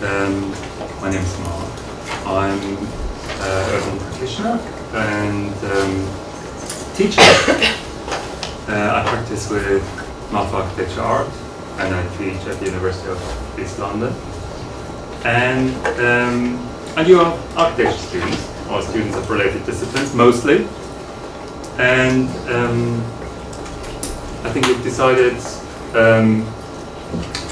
My name is Mark. I'm an urban practitioner and teacher. I practice with math architecture art and I teach at the University of East London. And you are architecture students, or students of related disciplines mostly. And I think we've decided to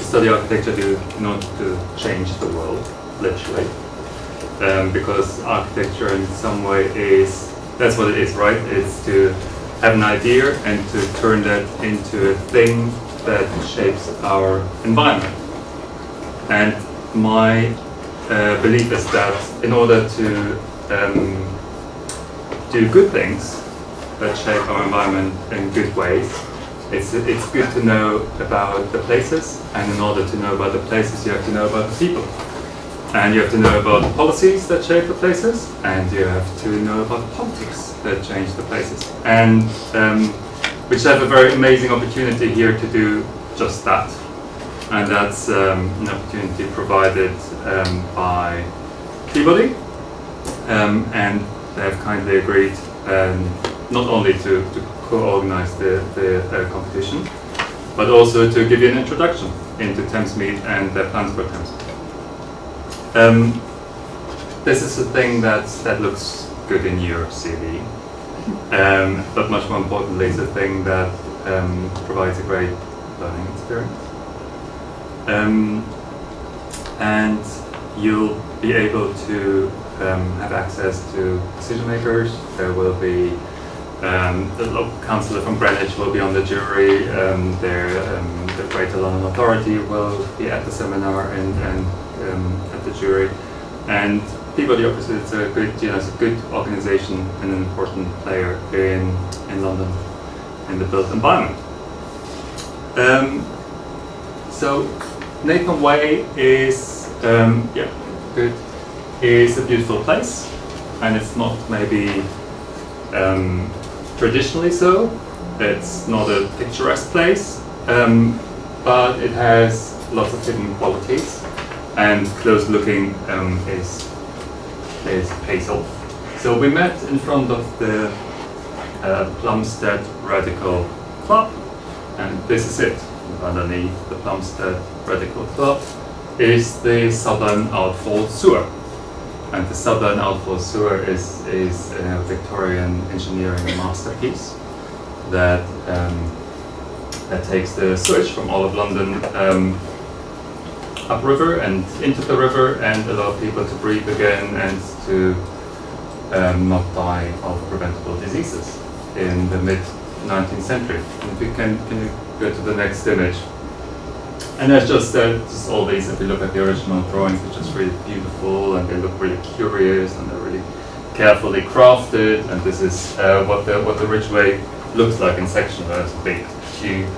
study architecture in order to change the world, literally. Because architecture in some way that's what it is, right? It's to have an idea and to turn that into a thing that shapes our environment. And my belief is that in order to do good things that shape our environment in good ways, it's good to know about the places, and in order to know about the places you have to know about the people. And you have to know about the policies that shape the places, and you have to know about the politics that change the places. And which have a very amazing opportunity here to do just that. And that's an opportunity provided by Peabody, and they have kindly agreed not only to co-organize the competition, but also to give you an introduction into Thamesmead and their plans for Thamesmead. This is a thing that looks good in your CV, but much more importantly, it's a thing that provides a great learning experience. And you'll be able to have access to decision makers. There will be the local councillor from Greenwich will be on the jury. The Greater London Authority will be at the seminar and at the jury. And Peabody, obviously, it's a good organisation and an important player in London in the built environment. So Nathan Way is is a beautiful place, and it's not maybe traditionally so. It's not a picturesque place, but it has lots of hidden qualities, and close looking is pays off. So we met in front of the Plumstead Radical Club, and this is it. Underneath the Plumstead Radical Club is the Southern Outfall Sewer. And the Southern Outfall Sewer is a Victorian engineering masterpiece that takes the sewage from all of London upriver and into the river and allow people to breathe again and to not die of preventable diseases in the mid-19th century. And if you can you go to the next image? And there's just all these, if you look at the original drawings, they're just really beautiful and they look really curious and they're really carefully crafted. And this is what the Ridgeway looks like in section. There's a big tube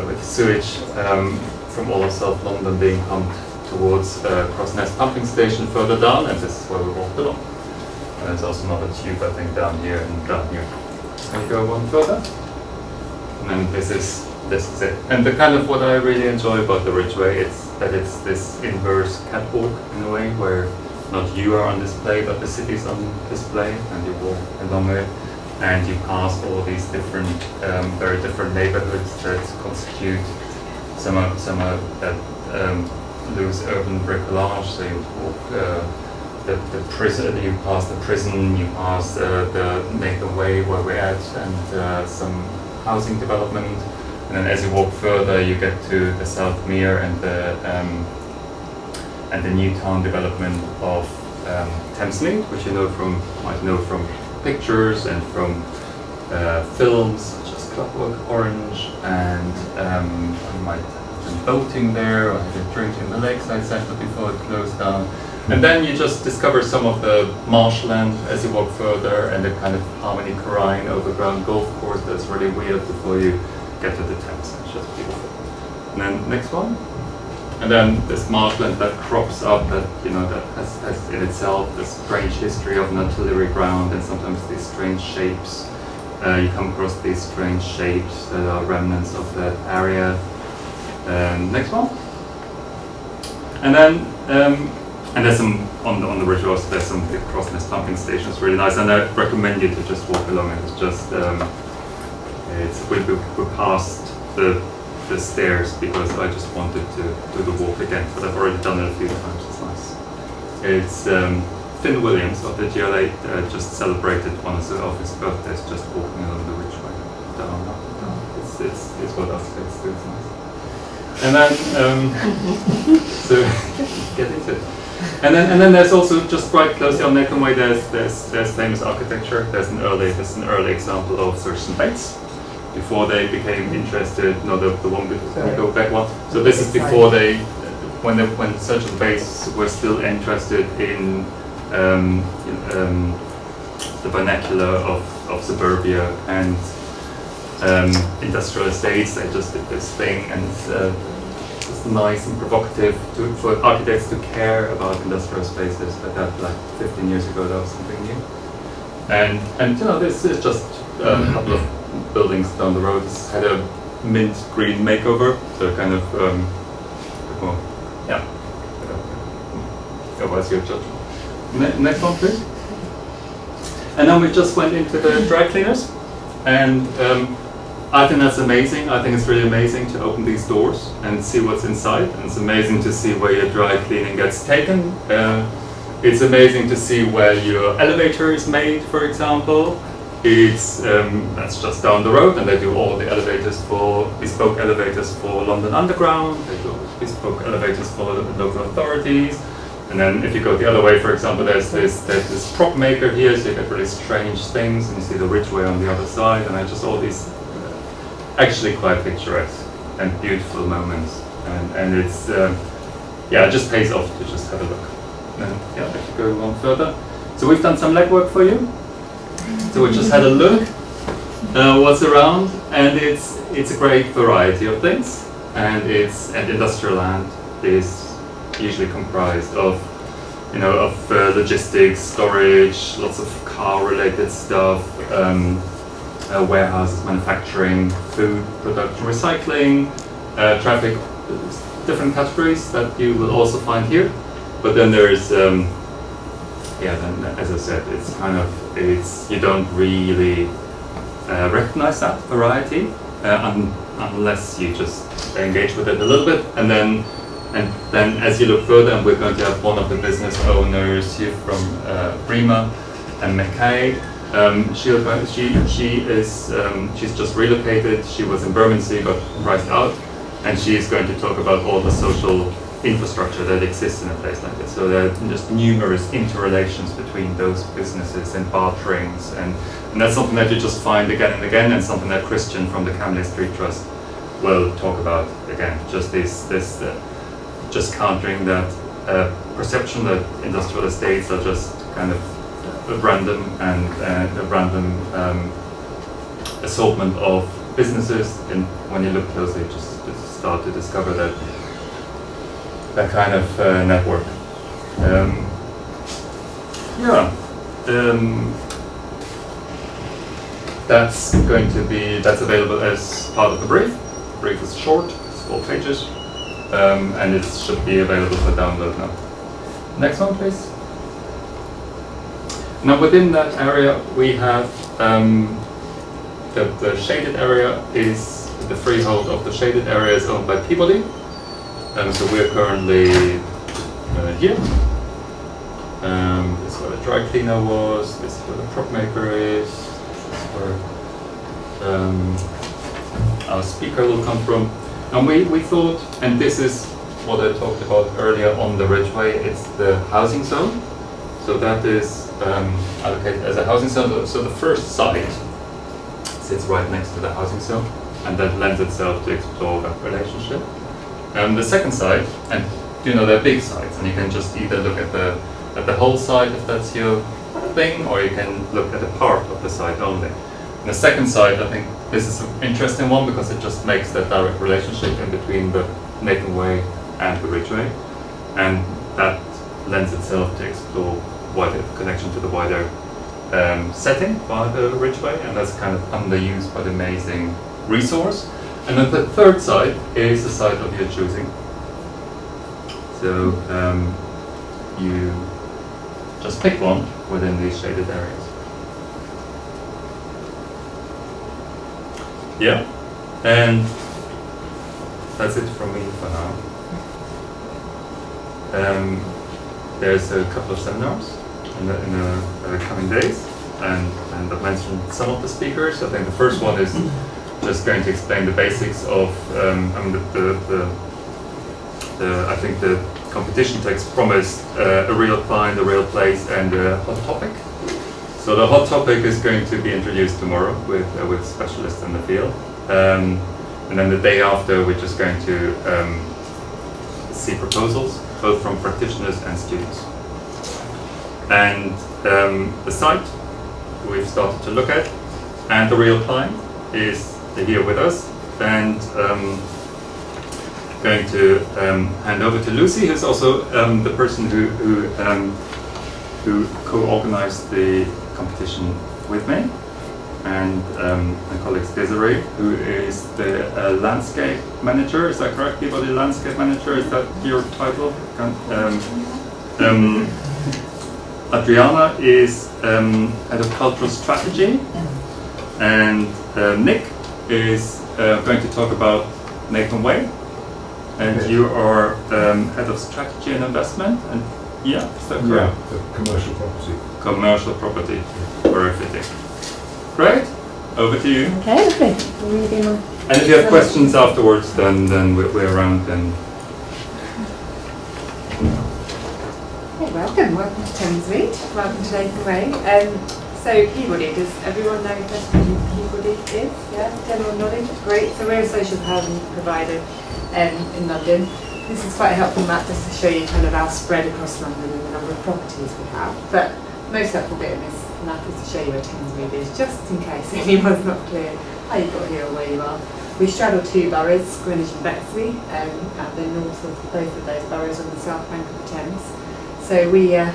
with sewage from all of South London being pumped towards Crossness pumping station further down, and this is where we walked along. And there's also another tube, I think, down here and down here. Can you go one further? And this is it. And the kind of what I really enjoy about the Ridgeway is that it's this inverse catwalk in a way, where not you are on display, but the city's on display, and you walk along it, and you pass all these different, very different neighborhoods that constitute some loose urban bricolage. So you walk the prison, you pass the prison, you pass the Nathan Way where we're at, and some housing development, and then as you walk further, you get to the Southmere and the new town development of Thamesmead, which you might know from pictures and from films such as Clockwork Orange, and you might have been boating there or had a drink in the lakeside centre before it closed down. And then you just discover some of the marshland as you walk further, and the kind of Harmony Corrine overground golf course that's really weird before you get to the Thames. It's just beautiful. And then next one. And then this marshland that crops up that has in itself this strange history of an artillery ground, and sometimes these strange shapes. You come across these strange shapes that are remnants of that area. Next one. And then, and there's some, on the Ridgeway also, there's some big crossness pumping stations, really nice, and I recommend you to just walk along it. It's just, we passed the stairs because I just wanted to do the walk again, but I've already done it a few times, it's nice. It's Finn Williams of the GLA just celebrated one of his birthdays just walking along the Ridgeway down. It's what us kids do, it's nice. And then, so get into it. And then there's also just right closely on Nathan Way. There's famous architecture. There's an early example of Surgeon Bates before they became interested. No, the one we go back one. So this is before when Surgeon Bates were still interested in the vernacular of suburbia and industrial estates. They just did this thing, and it's nice and provocative for architects to care about industrial spaces. But that, like 15 years ago, that was something new. And this is just a couple of buildings down the road. It's had a mint green makeover, so kind of well, yeah. What's your judgment? Next one, please. And then we just went into the dry cleaners, and I think that's amazing. I think it's really amazing to open these doors and see what's inside. And it's amazing to see where your dry cleaning gets taken. It's amazing to see where your elevator is made, for example. That's just down the road, and they do all the bespoke elevators for London Underground. They do bespoke elevators for the local authorities. And then if you go the other way, for example, there's this prop maker here, so you get really strange things, and you see the Ridgeway on the other side, and just all these actually quite picturesque and beautiful moments. And it's, it just pays off to just have a look. If you go on further. So we've done some legwork for you. So we just had a look what's around, and it's a great variety of things. And industrial land is usually comprised of logistics, storage, lots of car-related stuff, warehouses, manufacturing, food production, recycling, traffic, different categories that you will also find here. But then there is, then as I said, you don't really recognize that variety unless you just engage with it a little bit, and then as you look further, and we're going to have one of the business owners here from Bremer and Mackay. She's just relocated. She was in Bermondsey, got priced out, and she is going to talk about all the social infrastructure that exists in a place like this. So there are just numerous interrelations between those businesses and barterings, and that's something that you just find again and again, and something that Christian from the Camley Street Trust will talk about again. Just just countering that perception that industrial estates are just kind of random and a random assortment of businesses, and when you look closely, just start to discover that kind of network. That's available as part of the brief. The brief is short, it's 4 pages, and it should be available for download now. Next one, please. Now within that area we have the shaded area is the freehold of the shaded area is owned by Peabody. So we're currently here. This is where the dry cleaner was. This is where the prop maker is. This is where our speaker will come from. And we thought, and this is what I talked about earlier on the Ridgeway, it's the housing zone. So that is allocated as a housing zone. So the first site sits right next to the housing zone, and that lends itself to explore that relationship. The second site, and they're big sites, and you can just either look at the whole site if that's your thing, or you can look at a part of the site only. And the second site, I think this is an interesting one because it just makes that direct relationship in between the Nathan Way and the Ridgeway, and that lends itself to explore wider connection to the wider setting by the Ridgeway, and that's kind of underused but amazing resource. And then the third site is the site of your choosing. So you just pick one within these shaded areas. Yeah, and that's it from me for now. There's a couple of seminars in the coming days, and I've mentioned some of the speakers. I think the first one is just going to explain the basics of, I think the competition text promised a real client, a real place, and a hot topic. So the hot topic is going to be introduced tomorrow with specialists in the field. And then the day after, we're just going to see proposals, both from practitioners and students. And the site we've started to look at, and the real client is here with us, and going to hand over to Lucy, who's also the person who co-organized the competition with me, and my colleague Desiree, who is the landscape manager. Is that correct? Peabody landscape manager. Is that your title? Adriana is head of cultural strategy, and Nick is going to talk about Nathan Way, and you are head of strategy and investment. And yeah, is that correct? Yeah, commercial property. Commercial property, very fitting. Great, over to you. Okay, lovely. And if you have questions afterwards, then we're around. And welcome to Thamesmead. Welcome to Nathan Way. So Peabody, does everyone know who Peabody is? Yeah, general knowledge. Great. So we're a social housing provider in London. This is quite a helpful map just to show you kind of our spread across London and the number of properties we have. But the most helpful bit in this map is to show you where Thamesmead is, just in case anyone's not clear how you got here or where you are. We straddle two boroughs, Greenwich and Bexley, at the north of both of those boroughs on the south bank of the Thames. So we have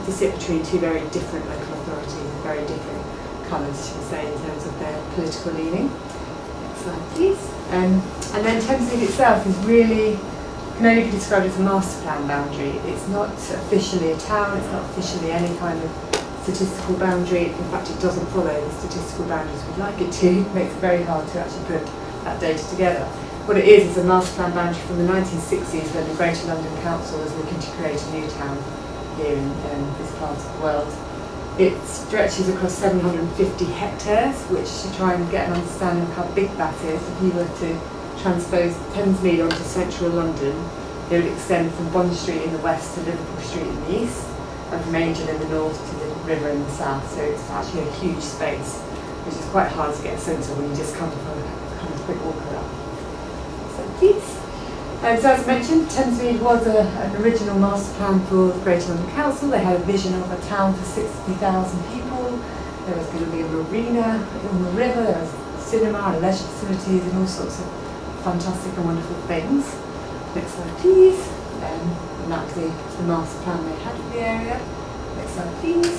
to sit between two very different local authorities, very different colours, should we say, in terms of their political leaning. Next slide, please. And then Thamesmead itself is really, can only be described as a master plan boundary. It's not officially a town, it's not officially any kind of statistical boundary. In fact, it doesn't follow the statistical boundaries we'd like it to. It makes it very hard to actually put that data together. What it is a master plan boundary from the 1960s when the Greater London Council was looking to create a new town here in this part of the world. It stretches across 750 hectares, which to try and get an understanding of how big that is, if you were to transpose Thamesmead onto central London, it would extend from Bond Street in the west to Liverpool Street in the east, and from Angel in the north to the river in the south. So it's actually a huge space, which is quite hard to get a sense of when you just come from a kind of quick walk around. So please. So as I mentioned, Thamesmead was an original master plan for the Greater London Council. They had a vision of a town for 60,000 people. There was going to be a marina on the river, there was a cinema and leisure facilities and all sorts of fantastic and wonderful things. Next slide please. And that's the master plan they had for the area. Next slide please.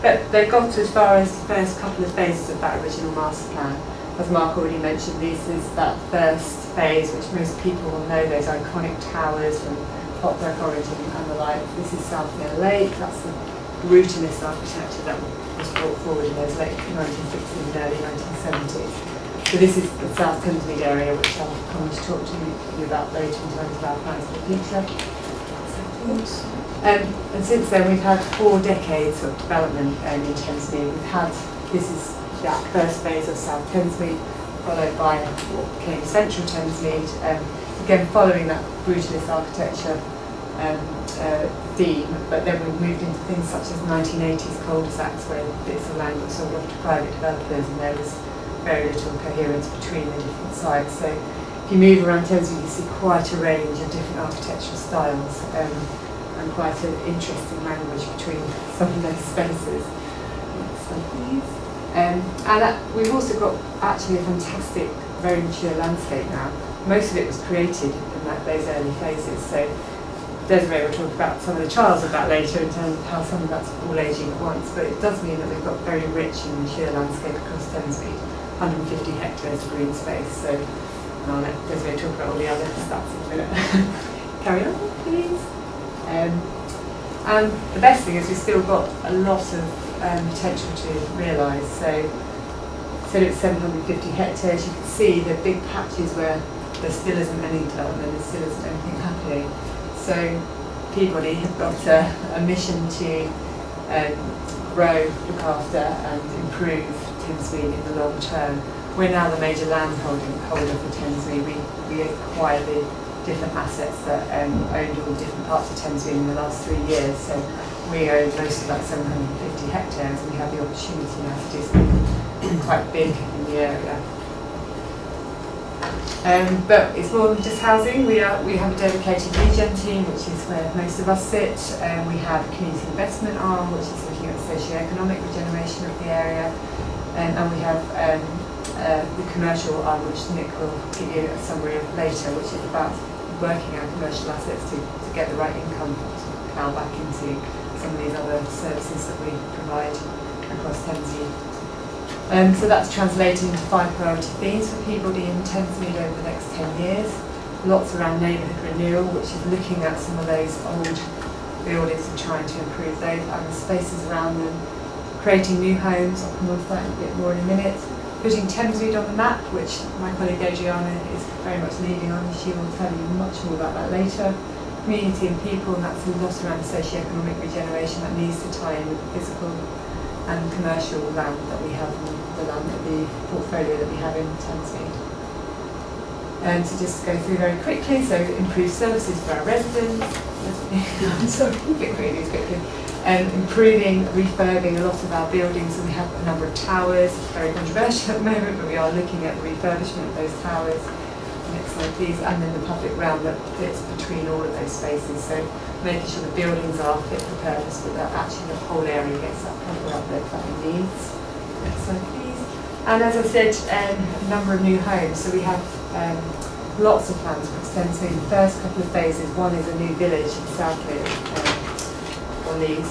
But they got as far as the first couple of phases of that original master plan. As Mark already mentioned, this is that first phase which most people will know, those iconic towers from Clockwork Orange and the like. This is Southmere Lake, that's the brutalist architecture that was brought forward in those late 1960s and early 1970s. So this is the South Thamesmead area, which I'll come to talk to you about later in terms of our plans for the future. And since then we've had 4 decades of development in Thamesmead. We've had, this is that first phase of South Thamesmead, followed by what became Central Thamesmead, again following that brutalist architecture theme, but then we moved into things such as 1980s cul-de-sacs where bits of land were sold off to private developers and there was very little coherence between the different sites. So if you move around Thamesmead you see quite a range of different architectural styles and quite an interesting language between some of those spaces. Next slide please. And we've also got actually a fantastic, very mature landscape now. Most of it was created in those early phases. So Desiree will talk about some of the trials of that later in terms of how some of that's all aging at once. But it does mean that we've got very rich and mature landscape across Thamesmead, 150 hectares of green space. So and I'll let Desiree talk about all the other stats in a minute. carry on, please. And the best thing is we've still got a lot of potential to realise. So it's 750 hectares. You can see the big patches where there still isn't any development, there still isn't anything happening. So Peabody have got a mission to grow, look after and improve Thamesmead in the long term. We're now the major landholder for Thamesmead. We acquire the different assets that owned all different parts of Thamesmead in the last 3 years. So we own most of that 750 hectares and we have the opportunity now to do something quite big in the area. But it's more than just housing. We have a dedicated regen team, which is where most of us sit. We have a community investment arm, which is looking at socio-economic regeneration of the area. And we have the commercial arm, which Nick will give you a summary of later, which is about working our commercial assets to get the right income to plough back into some of these other services that we provide across Thamesmead. So that's translating into 5 priority themes for Peabody and Thamesmead over the next 10 years. Lots around neighbourhood renewal, which is looking at some of those old buildings and trying to improve those and the spaces around them. Creating new homes, I'll come on to that a bit more in a minute. Putting Thamesmead on the map, which my colleague Adriana is very much leading on, and she will tell you much more about that later. Community and people, and that's a lot around socio-economic regeneration that needs to tie in with the physical and commercial land that we have, the portfolio that we have in Thamesmead. And to just go through very quickly, so improve services for our residents. I'm sorry, get through these quickly. Improving, refurbing a lot of our buildings, and we have a number of towers. It's very controversial at the moment, but we are looking at the refurbishment of those towers. Next slide please, and then the public realm that fits between all of those spaces. So making sure the buildings are fit for purpose, but that actually the whole area gets that proper uplift that it needs. Next slide please. And as I said, a number of new homes. So we have lots of plans for extending the first couple of phases. One is a new village in Southmead, on the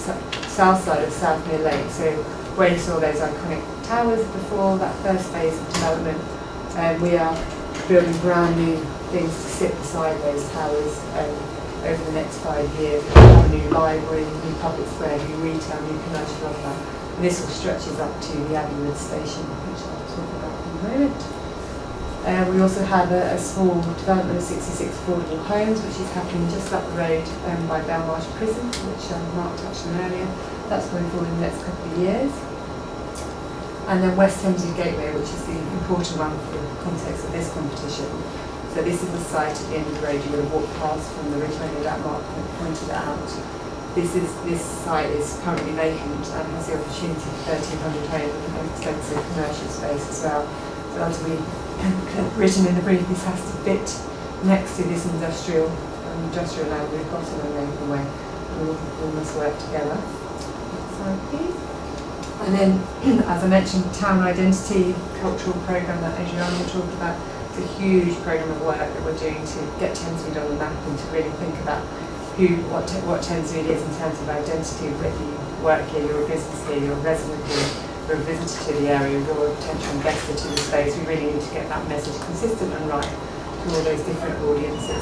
south side of Southmead Lake. So where you saw those iconic towers before, that first phase of development, we are building brand new things to sit beside those towers over the next 5 years. We have a new library, new public square, new retail, new commercial offer. And this all stretches up to the Abbeywood station, which I'll talk about in a moment. We also have a small development of 66 affordable homes, which is happening just up the road by Belmarsh Prison, which Mark touched on earlier. That's going forward in the next couple of years. And then West Thamesmead Gateway, which is the important one for the context of this competition. So this is the site at the end of the road you would have walked past from the Ridgeway that Mark pointed out. This site is currently vacant and has the opportunity for 1,300 homes and extensive commercial space as well. So as we written in the brief, this has to fit next to this industrial land we've got along the way. We must work together. Next slide, please. And then, as I mentioned, town identity cultural programme that Adriana talked about. It's a huge programme of work that we're doing to get Thamesmead on the map and to really think about what Thamesmead is in terms of identity. Whether you work here, you're a business here, you're a resident here, you're a visitor to the area, you're a potential investor to the space. We really need to get that message consistent and right to all those different audiences.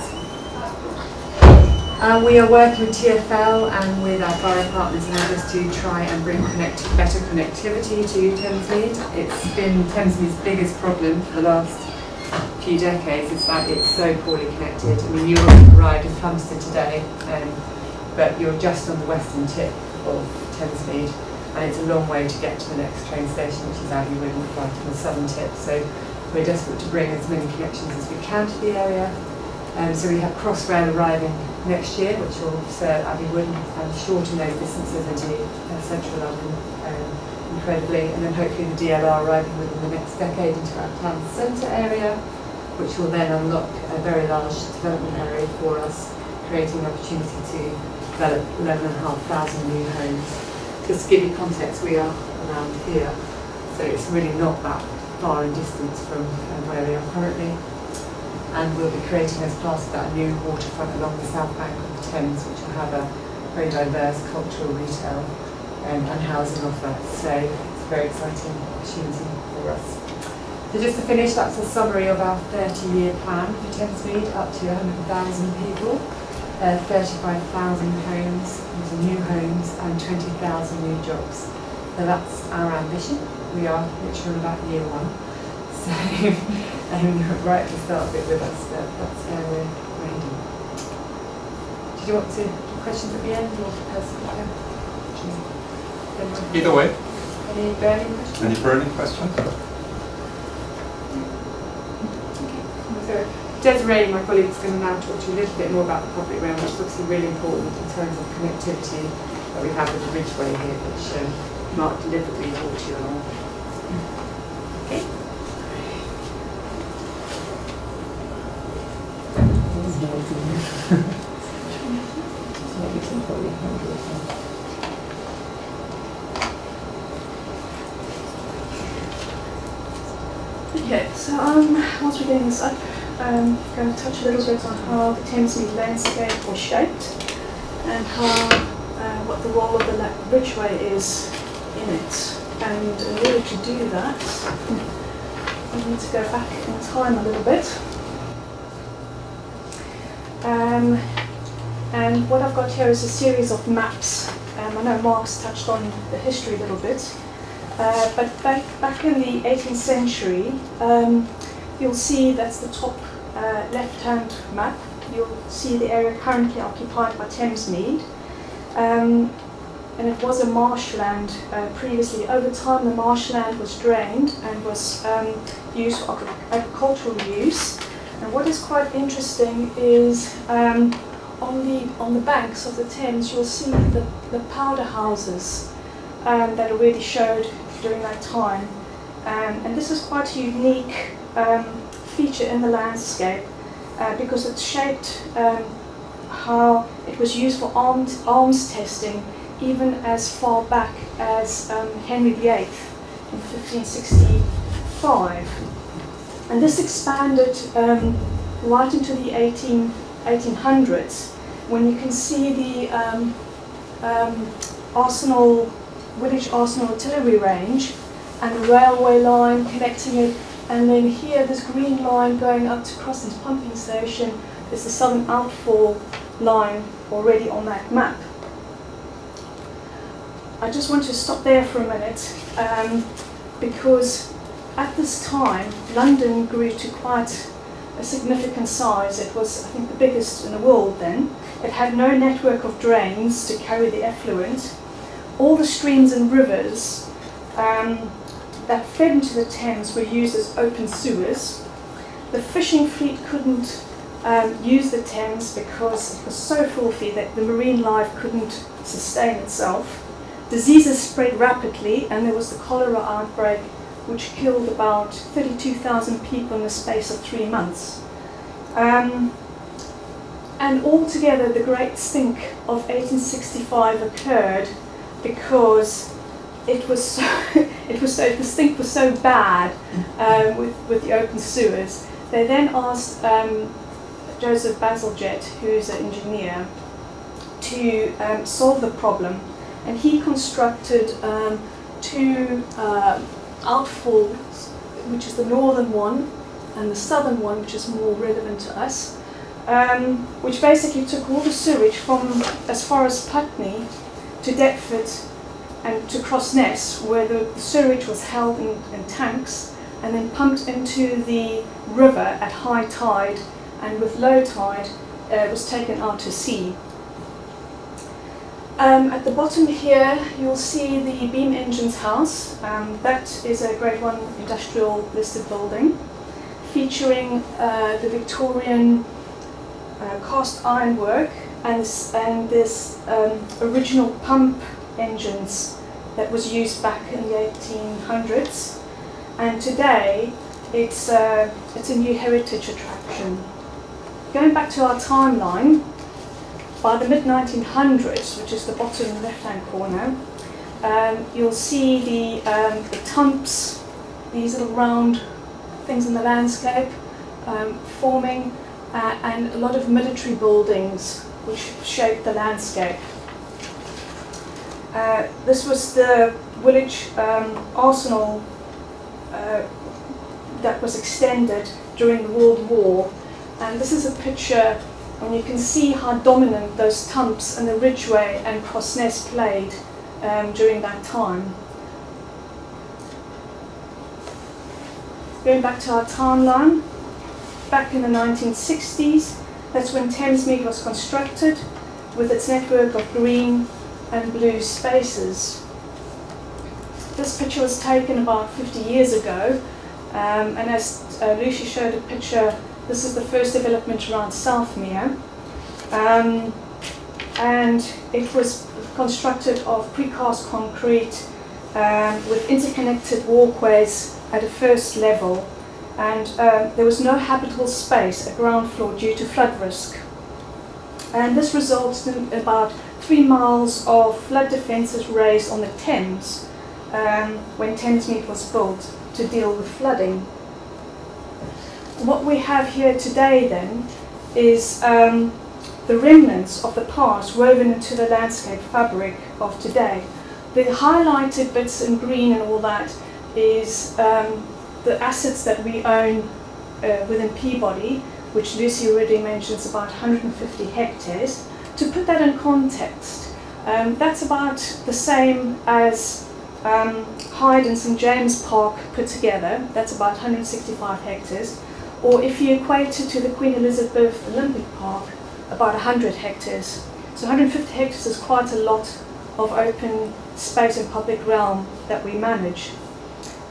We are working with TfL and with our borough partners and others to try and bring better connectivity to Thamesmead. It's been Thamesmead's biggest problem for the last few decades, is that it's so poorly connected. I mean, you arrived in Plumstead today, but you're just on the western tip of Thamesmead, and it's a long way to get to the next train station, which is Abbeywood, right on the southern tip. So we're desperate to bring as many connections as we can to the area. So we have Crossrail arriving next year, which will serve Abbeywood and shorten those distances into central London incredibly. And then hopefully the DLR arriving within the next decade into our town centre area, which will then unlock a very large development area for us, creating an opportunity to develop 11,500 new homes. Just to give you context, we are around here, so it's really not that far in distance from where we are currently. And we'll be creating as part of that a new waterfront along the south bank of the Thames, which will have a very diverse cultural, retail and housing offer. So it's a very exciting opportunity for us. So just to finish, that's a summary of our 30-year plan for Thamesmead, up to 100,000 people. 35,000 homes, these are new homes, and 20,000 new jobs. So that's our ambition. We are literally about year one. So, right at the start of it with us, that's where we're heading. Did you want to do questions at the end or personally? Either way. Any burning questions? Any burning questions? So Desiree, my colleague, is going to now talk to you a little bit more about the public realm, which is obviously really important in terms of connectivity that we have with the Ridgeway here, which Mark deliberately brought you along. Okay. Okay, so once we're getting this up, I'm going to touch a little bit on how the Thamesmead landscape was shaped and how what the role of the Ridgeway is in it. And in order to do that, I need to go back in time a little bit. And what I've got here is a series of maps. I know Mark's touched on the history a little bit. But back in the 18th century, you'll see that's the top left-hand map. You'll see the area currently occupied by Thamesmead. And it was a marshland previously. Over time, the marshland was drained and was used for agricultural use. And what is quite interesting is on the banks of the Thames, you'll see the powder houses that already showed during that time. And this is quite a unique feature in the landscape because it shaped how it was used for arms testing even as far back as Henry VIII in 1565. And this expanded right into the 1800s when you can see the Woolwich Arsenal artillery range and the railway line connecting it, and then here this green line going up to Crossing's pumping station is the southern outfall line already on that map. I just want to stop there for a minute because at this time London grew to quite a significant size. It was, I think, the biggest in the world then. It had no network of drains to carry the effluent. All the streams and rivers that fed into the Thames were used as open sewers. The fishing fleet couldn't use the Thames because it was so filthy that the marine life couldn't sustain itself. Diseases spread rapidly, and there was the cholera outbreak, which killed about 32,000 people in the space of 3 months. And altogether, the Great Stink of 1865 occurred because the stink was so bad with the open sewers. They then asked Joseph Bazalgette, who's an engineer, to solve the problem, and he constructed two outfalls, which is the northern one and the southern one, which is more relevant to us, which basically took all the sewage from as far as Putney to Deptford and to Crossness, where the sewage was held in tanks and then pumped into the river at high tide, and with low tide was taken out to sea. At the bottom here you'll see the Beam Engines house. That is a Grade 1 industrial listed building featuring the Victorian cast iron work and this original pump engines that was used back in the 1800s, and today it's a new heritage attraction. Going back to our timeline, by the mid-1900s, which is the bottom left-hand corner, you'll see the tumps, these little round things in the landscape forming, and a lot of military buildings which shaped the landscape. This was the Woolwich Arsenal that was extended during the World War, and this is a picture And you can see how dominant those Thamps and the Ridgeway and Crossness played during that time. Going back to our timeline, back in the 1960s, that's when Thamesmead was constructed with its network of green and blue spaces. This picture was taken about 50 years ago, and as Lucy showed a picture, this is the first development around Thamsmead, and it was constructed of precast concrete with interconnected walkways at a first level, and there was no habitable space at ground floor due to flood risk. And this resulted in about 3 miles of flood defences raised on the Thames when Thamesmead was built to deal with flooding. What we have here today then is the remnants of the past woven into the landscape fabric of today. The highlighted bits in green and all that is the assets that we own within Peabody, which Lucy already mentioned is about 150 hectares. To put that in context, that's about the same as Hyde and St James Park put together. That's about 165 hectares. Or if you equate it to the Queen Elizabeth Olympic Park, about 100 hectares. So 150 hectares is quite a lot of open space and public realm that we manage.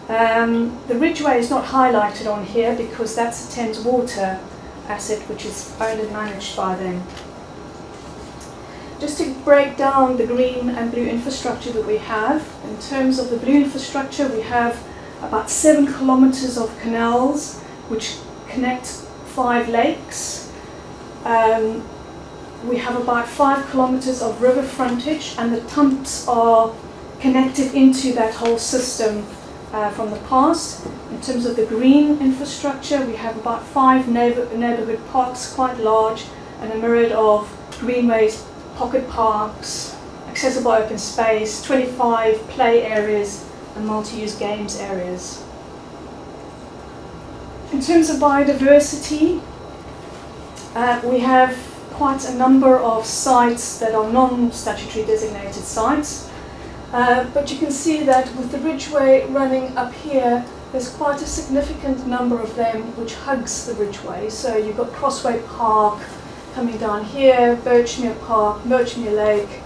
The Ridgeway is not highlighted on here because that's a Thames Water asset which is owned and managed by them. Just to break down the green and blue infrastructure that we have, in terms of the blue infrastructure, we have about 7 kilometers of canals which connect 5 lakes. We have about 5 kilometers of river frontage, and the Thamps are connected into that whole system from the past. In terms of the green infrastructure, we have about 5 neighbourhood parks, quite large, and a myriad of greenways, pocket parks, accessible open space, 25 play areas, and multi-use games areas. In terms of biodiversity, we have quite a number of sites that are non-statutory designated sites. But you can see that with the Ridgeway running up here, there's quite a significant number of them which hugs the Ridgeway. So you've got Crossway Park coming down here, Birchmere Park, Birchmere Lake,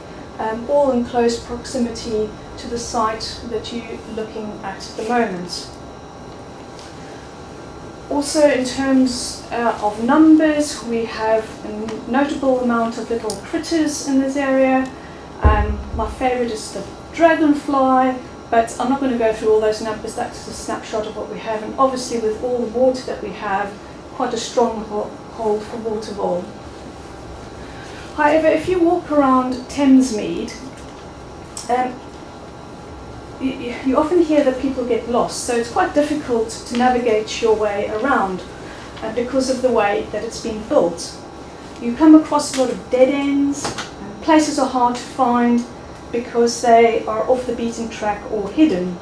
all in close proximity to the site that you're looking at the moment. Also, in terms of numbers, we have a notable amount of little critters in this area. My favourite is the dragonfly, but I'm not going to go through all those numbers. That's a snapshot of what we have, and obviously with all the water that we have, quite a strong hold for water vole. However, if you walk around Thamesmead, you often hear that people get lost, so it's quite difficult to navigate your way around because of the way that it's been built. You come across a lot of dead ends, and places are hard to find because they are off the beaten track or hidden.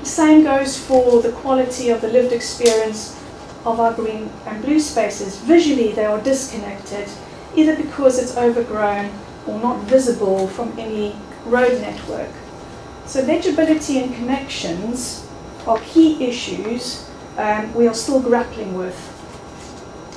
The same goes for the quality of the lived experience of our green and blue spaces. Visually, they are disconnected, either because it's overgrown or not visible from any road network. So legibility and connections are key issues we are still grappling with.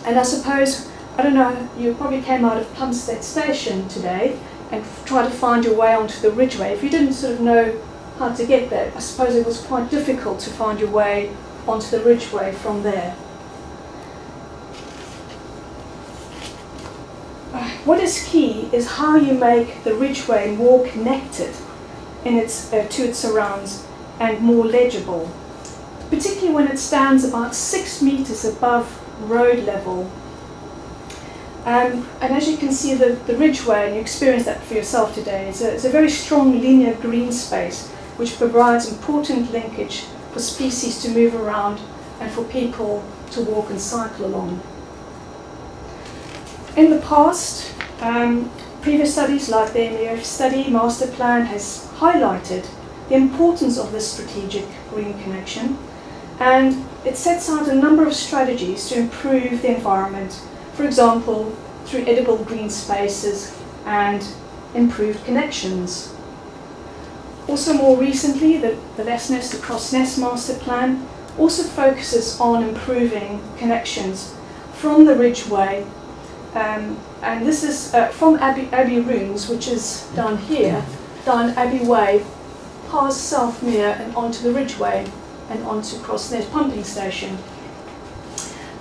And I suppose, I don't know, you probably came out of Plumstead Station today and tried to find your way onto the Ridgeway. If you didn't sort of know how to get there, I suppose it was quite difficult to find your way onto the Ridgeway from there. What is key is how you make the Ridgeway more connected in to its surrounds and more legible, particularly when it stands about 6 meters above road level. And as you can see, the Ridgeway, and you experience that for yourself today, is a very strong linear green space which provides important linkage for species to move around and for people to walk and cycle along. In the past, previous studies like the MEF study, Master Plan, has highlighted the importance of this strategic green connection, and it sets out a number of strategies to improve the environment for example, through edible green spaces and improved connections. Also more recently, the Less Nest to Cross Nest Master Plan also focuses on improving connections from the Ridgeway, and this is from Abbey Ruins, which is down here, down Abbey Way, past Thamsmead and onto the Ridgeway and onto Cross Nest Pumping Station.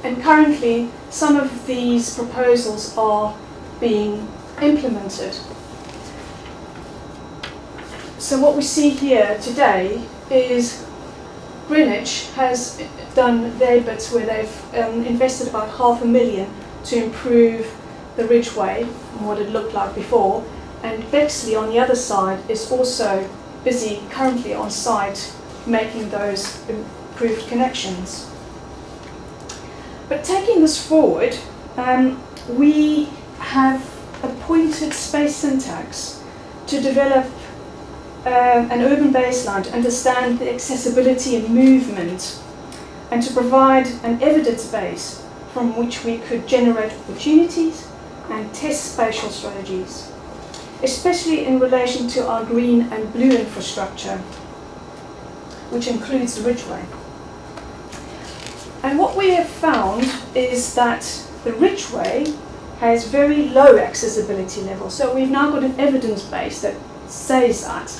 And currently, some of these proposals are being implemented. So what we see here today is Greenwich has done their bits where they've invested about $500,000 to improve the Ridgeway and what it looked like before. And Bexley on the other side is also busy currently on site making those improved connections. But taking this forward, we have appointed Space Syntax to develop an urban baseline to understand the accessibility and movement, and to provide an evidence base from which we could generate opportunities and test spatial strategies, especially in relation to our green and blue infrastructure, which includes the Ridgeway. And what we have found is that the Ridgeway has very low accessibility levels. So we've now got an evidence base that says that.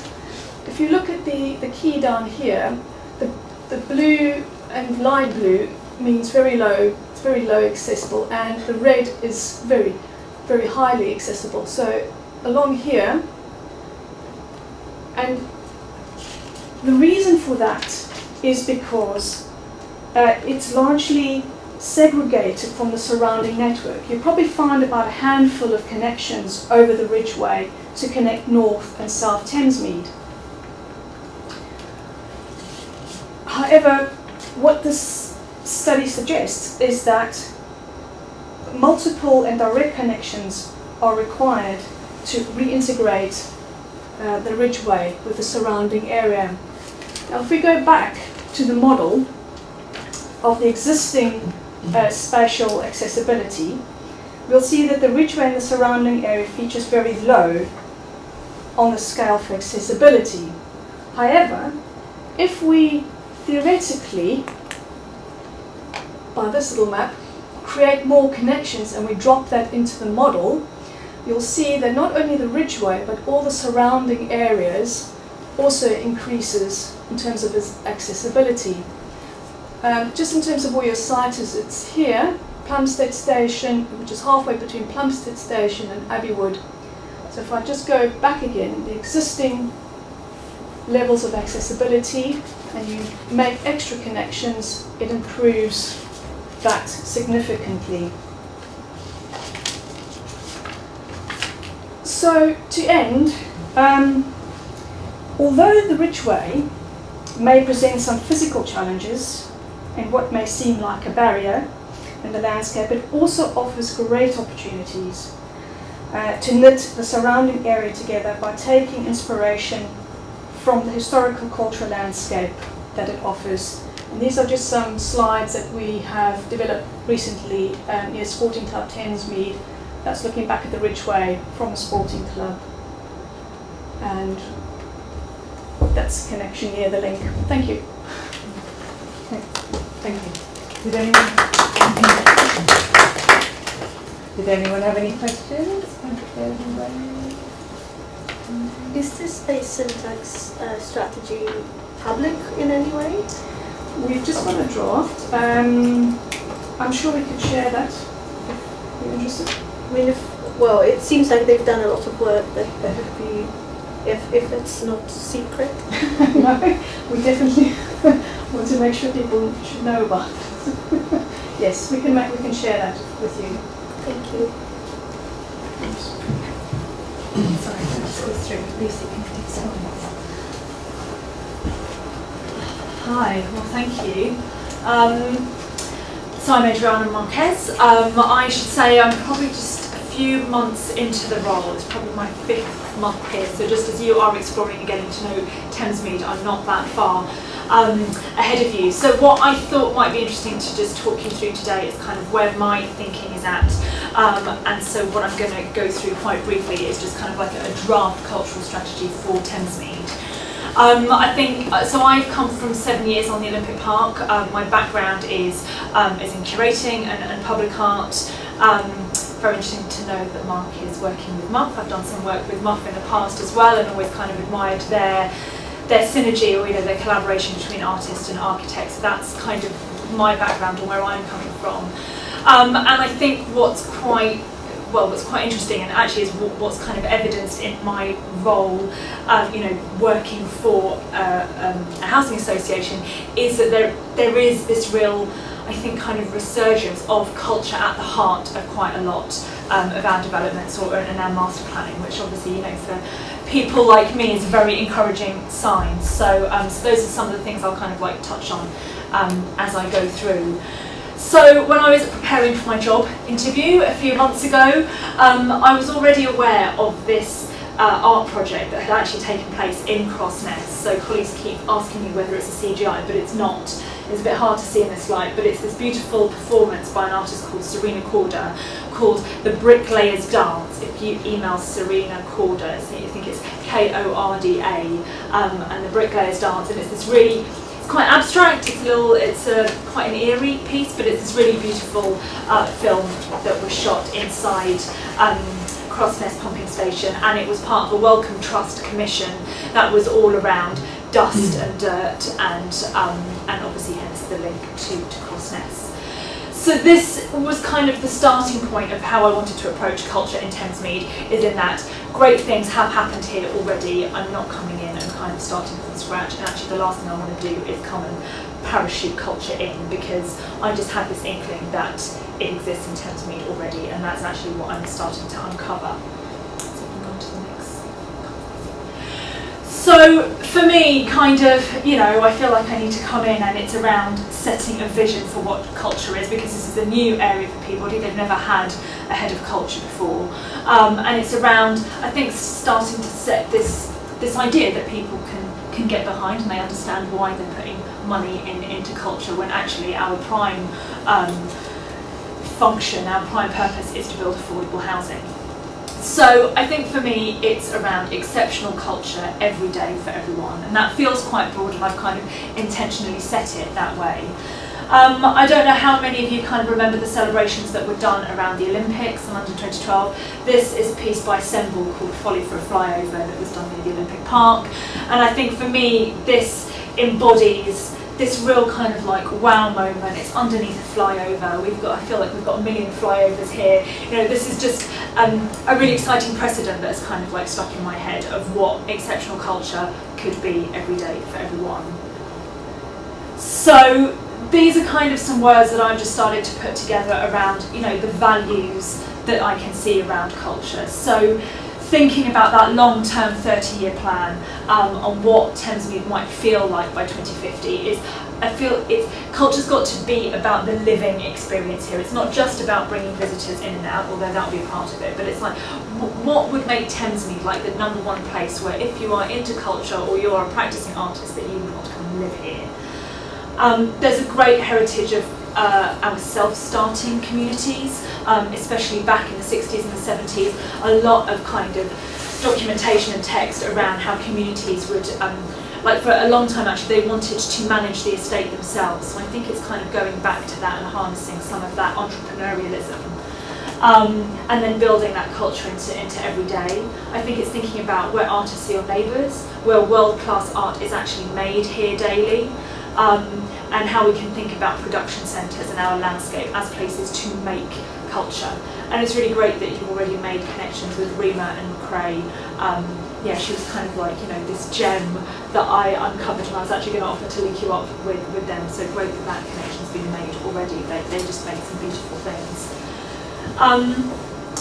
If you look at the key down here, the blue and light blue means very low, it's very low accessible, and the red is very, very highly accessible. So along here, and the reason for that is because it's largely segregated from the surrounding network. You probably find about a handful of connections over the Ridgeway to connect North and South Thamesmead. However, what this study suggests is that multiple and direct connections are required to reintegrate the Ridgeway with the surrounding area. Now, if we go back to the model of the existing spatial accessibility, we'll see that the Ridgeway and the surrounding area features very low on the scale for accessibility. However, if we theoretically, by this little map, create more connections and we drop that into the model, you'll see that not only the Ridgeway but all the surrounding areas also increases in terms of its accessibility. Just in terms of where your site is, it's here, Plumstead Station, which is halfway between Plumstead Station and Abbeywood. So if I just go back again, the existing levels of accessibility, and you make extra connections, it improves that significantly. So to end, although the Ridgeway may present some physical challenges and what may seem like a barrier in the landscape, it also offers great opportunities to knit the surrounding area together by taking inspiration from the historical cultural landscape that it offers. And these are just some slides that we have developed recently near Sporting Club Thamesmead. That's looking back at the Ridgeway from the Sporting Club. And that's a connection near the link. Thank you. Thank you. Did anyone have any questions? Is this Space Syntax strategy public in any way? We've just got a draft. I'm sure we could share that if you're interested. I mean, well, it seems like they've done a lot of work that would be, if it's not secret. No, we definitely want to make sure people should know about it. Yes, we can share that with you. Thank you. Sorry, let's go through. Lucy, can you take some? Hi, well thank you. So I'm Adriana Marques. I should say I'm probably just a few few months into the role. It's probably my 5th month here, so just as you are exploring and getting to know Thamesmead, I'm not that far ahead of you. So what I thought might be interesting to just talk you through today is kind of where my thinking is at. And so what I'm going to go through quite briefly is just kind of like a draft cultural strategy for Thamesmead. I think, so I've come from 7 years on the Olympic Park. My background is in curating and public art. Very interesting to know that Mark is working with MUF. I've done some work with MUF in the past as well, and always kind of admired their synergy, or their collaboration between artists and architects. So that's kind of my background and where I'm coming from. And I think what's quite interesting, and actually is what's kind of evidenced in my role, working for a housing association, is that there is this real, I think, kind of resurgence of culture at the heart of quite a lot of our developments and our master planning, which obviously, for people like me is a very encouraging sign. So, so those are some of the things I'll kind of like touch on as I go through. So when I was preparing for my job interview a few months ago, I was already aware of this art project that had actually taken place in Crossness. So colleagues keep asking me whether it's a CGI, but it's not. It's a bit hard to see in this light, but it's this beautiful performance by an artist called Serena Corder called The Bricklayer's Dance. If you email Serena Corder, I think it's Korda, and The Bricklayer's Dance, and it's this really, quite abstract. It's quite an eerie piece, but it's this really beautiful film that was shot inside Crossness Pumping Station, and it was part of a Wellcome Trust commission that was all around dust and dirt, and obviously hence the link to Crossness. So this was kind of the starting point of how I wanted to approach culture in Thamesmead, is in that great things have happened here already. I'm not coming in and kind of starting from scratch, and actually the last thing I want to do is come and parachute culture in, because I just had this inkling that it exists in Thamesmead already, and that's actually what I'm starting to uncover. So we can go on to the next. So for me, kind of, I feel like I need to come in, and it's around setting a vision for what culture is, because this is a new area for Peabody. They've never had a head of culture before, and it's around, I think, starting to set this idea that people can get behind, and they understand why they're putting money into culture, when actually our prime function, our prime purpose is to build affordable housing. So I think for me it's around exceptional culture every day for everyone, and that feels quite broad, and I've kind of intentionally set it that way. I don't know how many of you kind of remember the celebrations that were done around the Olympics in London 2012. This is a piece by Semble called Folly for a Flyover that was done near the Olympic Park, and I think for me this embodies this real kind of like wow moment. It's underneath a flyover. I feel like we've got a million flyovers here. This is just a really exciting precedent that's kind of like stuck in my head of what exceptional culture could be every day for everyone. So these are kind of some words that I've just started to put together around, the values that I can see around culture. So thinking about that long-term 30-year plan on what Thamesmead might feel like by 2050 is, I feel culture's got to be about the living experience here. It's not just about bringing visitors in and out, although that will be a part of it, but it's like, what would make Thamesmead like the #1 place where if you are into culture or you are a practicing artist that you would want to come and live here. There's a great heritage of our self-starting communities, especially back in the 60s and the 70s, a lot of kind of documentation and text around how communities would, like for a long time actually, they wanted to manage the estate themselves. So I think it's kind of going back to that and harnessing some of that entrepreneurialism. And then building that culture into every day. I think it's thinking about where artists see your neighbours, where world-class art is actually made here daily. And how we can think about production centres and our landscape as places to make culture. And it's really great that you've already made connections with Rima and McRae. She was kind of like, this gem that I uncovered, and I was actually going to offer to link you up with them. So great that that connection's been made already. They just made some beautiful things.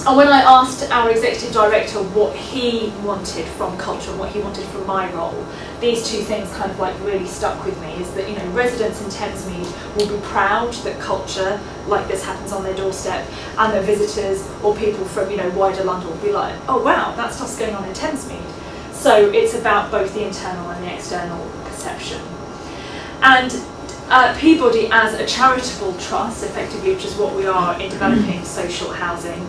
And when I asked our executive director what he wanted from culture and what he wanted from my role, these two things kind of like really stuck with me, is that, you know, residents in Thamesmead will be proud that culture like this happens on their doorstep, and their visitors or people from, you know, wider London will be like, oh wow, that stuff's going on in Thamesmead. So it's about both the internal and the external perception. And Peabody, as a charitable trust, effectively, which is what we are in developing social housing.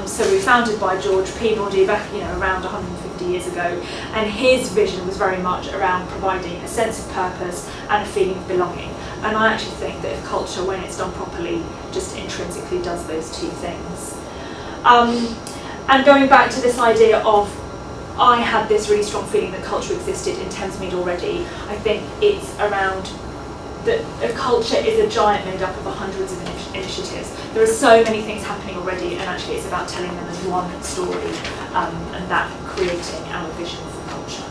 So we were founded by George Peabody back, you know, around 150 years ago, and his vision was very much around providing a sense of purpose and a feeling of belonging. And I actually think that if culture, when it's done properly, just intrinsically does those two things. And going back to this idea of, I had this really strong feeling that culture existed in Thamesmead already. I think it's around that a culture is a giant made up of hundreds of initiatives. There are so many things happening already, and actually it's about telling them as one story, and that creating our vision for culture.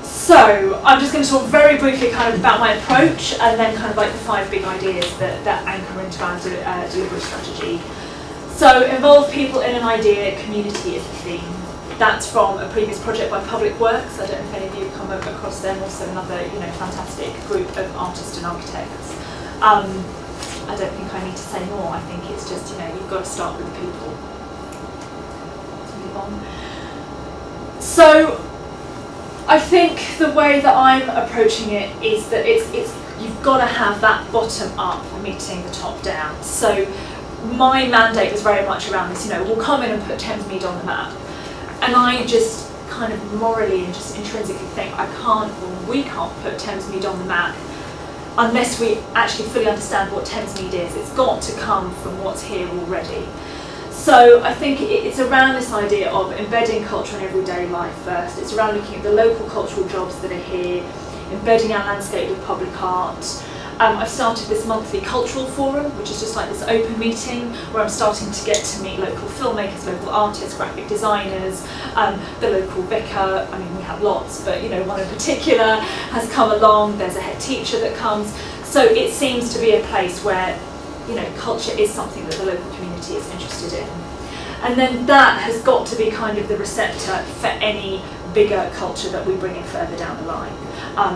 So I'm just going to talk very briefly kind of about my approach, and then kind of like the 5 big ideas that anchor into our delivery strategy. So involve people in an idea, community is the theme. That's from a previous project by Public Works. I don't know if any of you have come across them. Also another, you know, fantastic group of artists and architects. I don't think I need to say more. I think it's just, you know, you've got to start with the people. Let's move on. So I think the way that I'm approaching it is that it's you've got to have that bottom up meeting the top down. So my mandate was very much around this, you know, we'll come in and put Thamesmead on the map. And I just kind of morally and just intrinsically think we can't put Thamesmead on the map unless we actually fully understand what Thamesmead is. It's got to come from what's here already. So I think it's around this idea of embedding culture in everyday life first. It's around looking at the local cultural jobs that are here, embedding our landscape with public art. I've started this monthly cultural forum, which is just like this open meeting where I'm starting to get to meet local filmmakers, local artists, graphic designers, the local vicar. I mean, we have lots, but you know, one in particular has come along. There's a head teacher that comes. So it seems to be a place where, you know, culture is something that the local community is interested in. And then that has got to be kind of the receptor for any bigger culture that we bring in further down the line.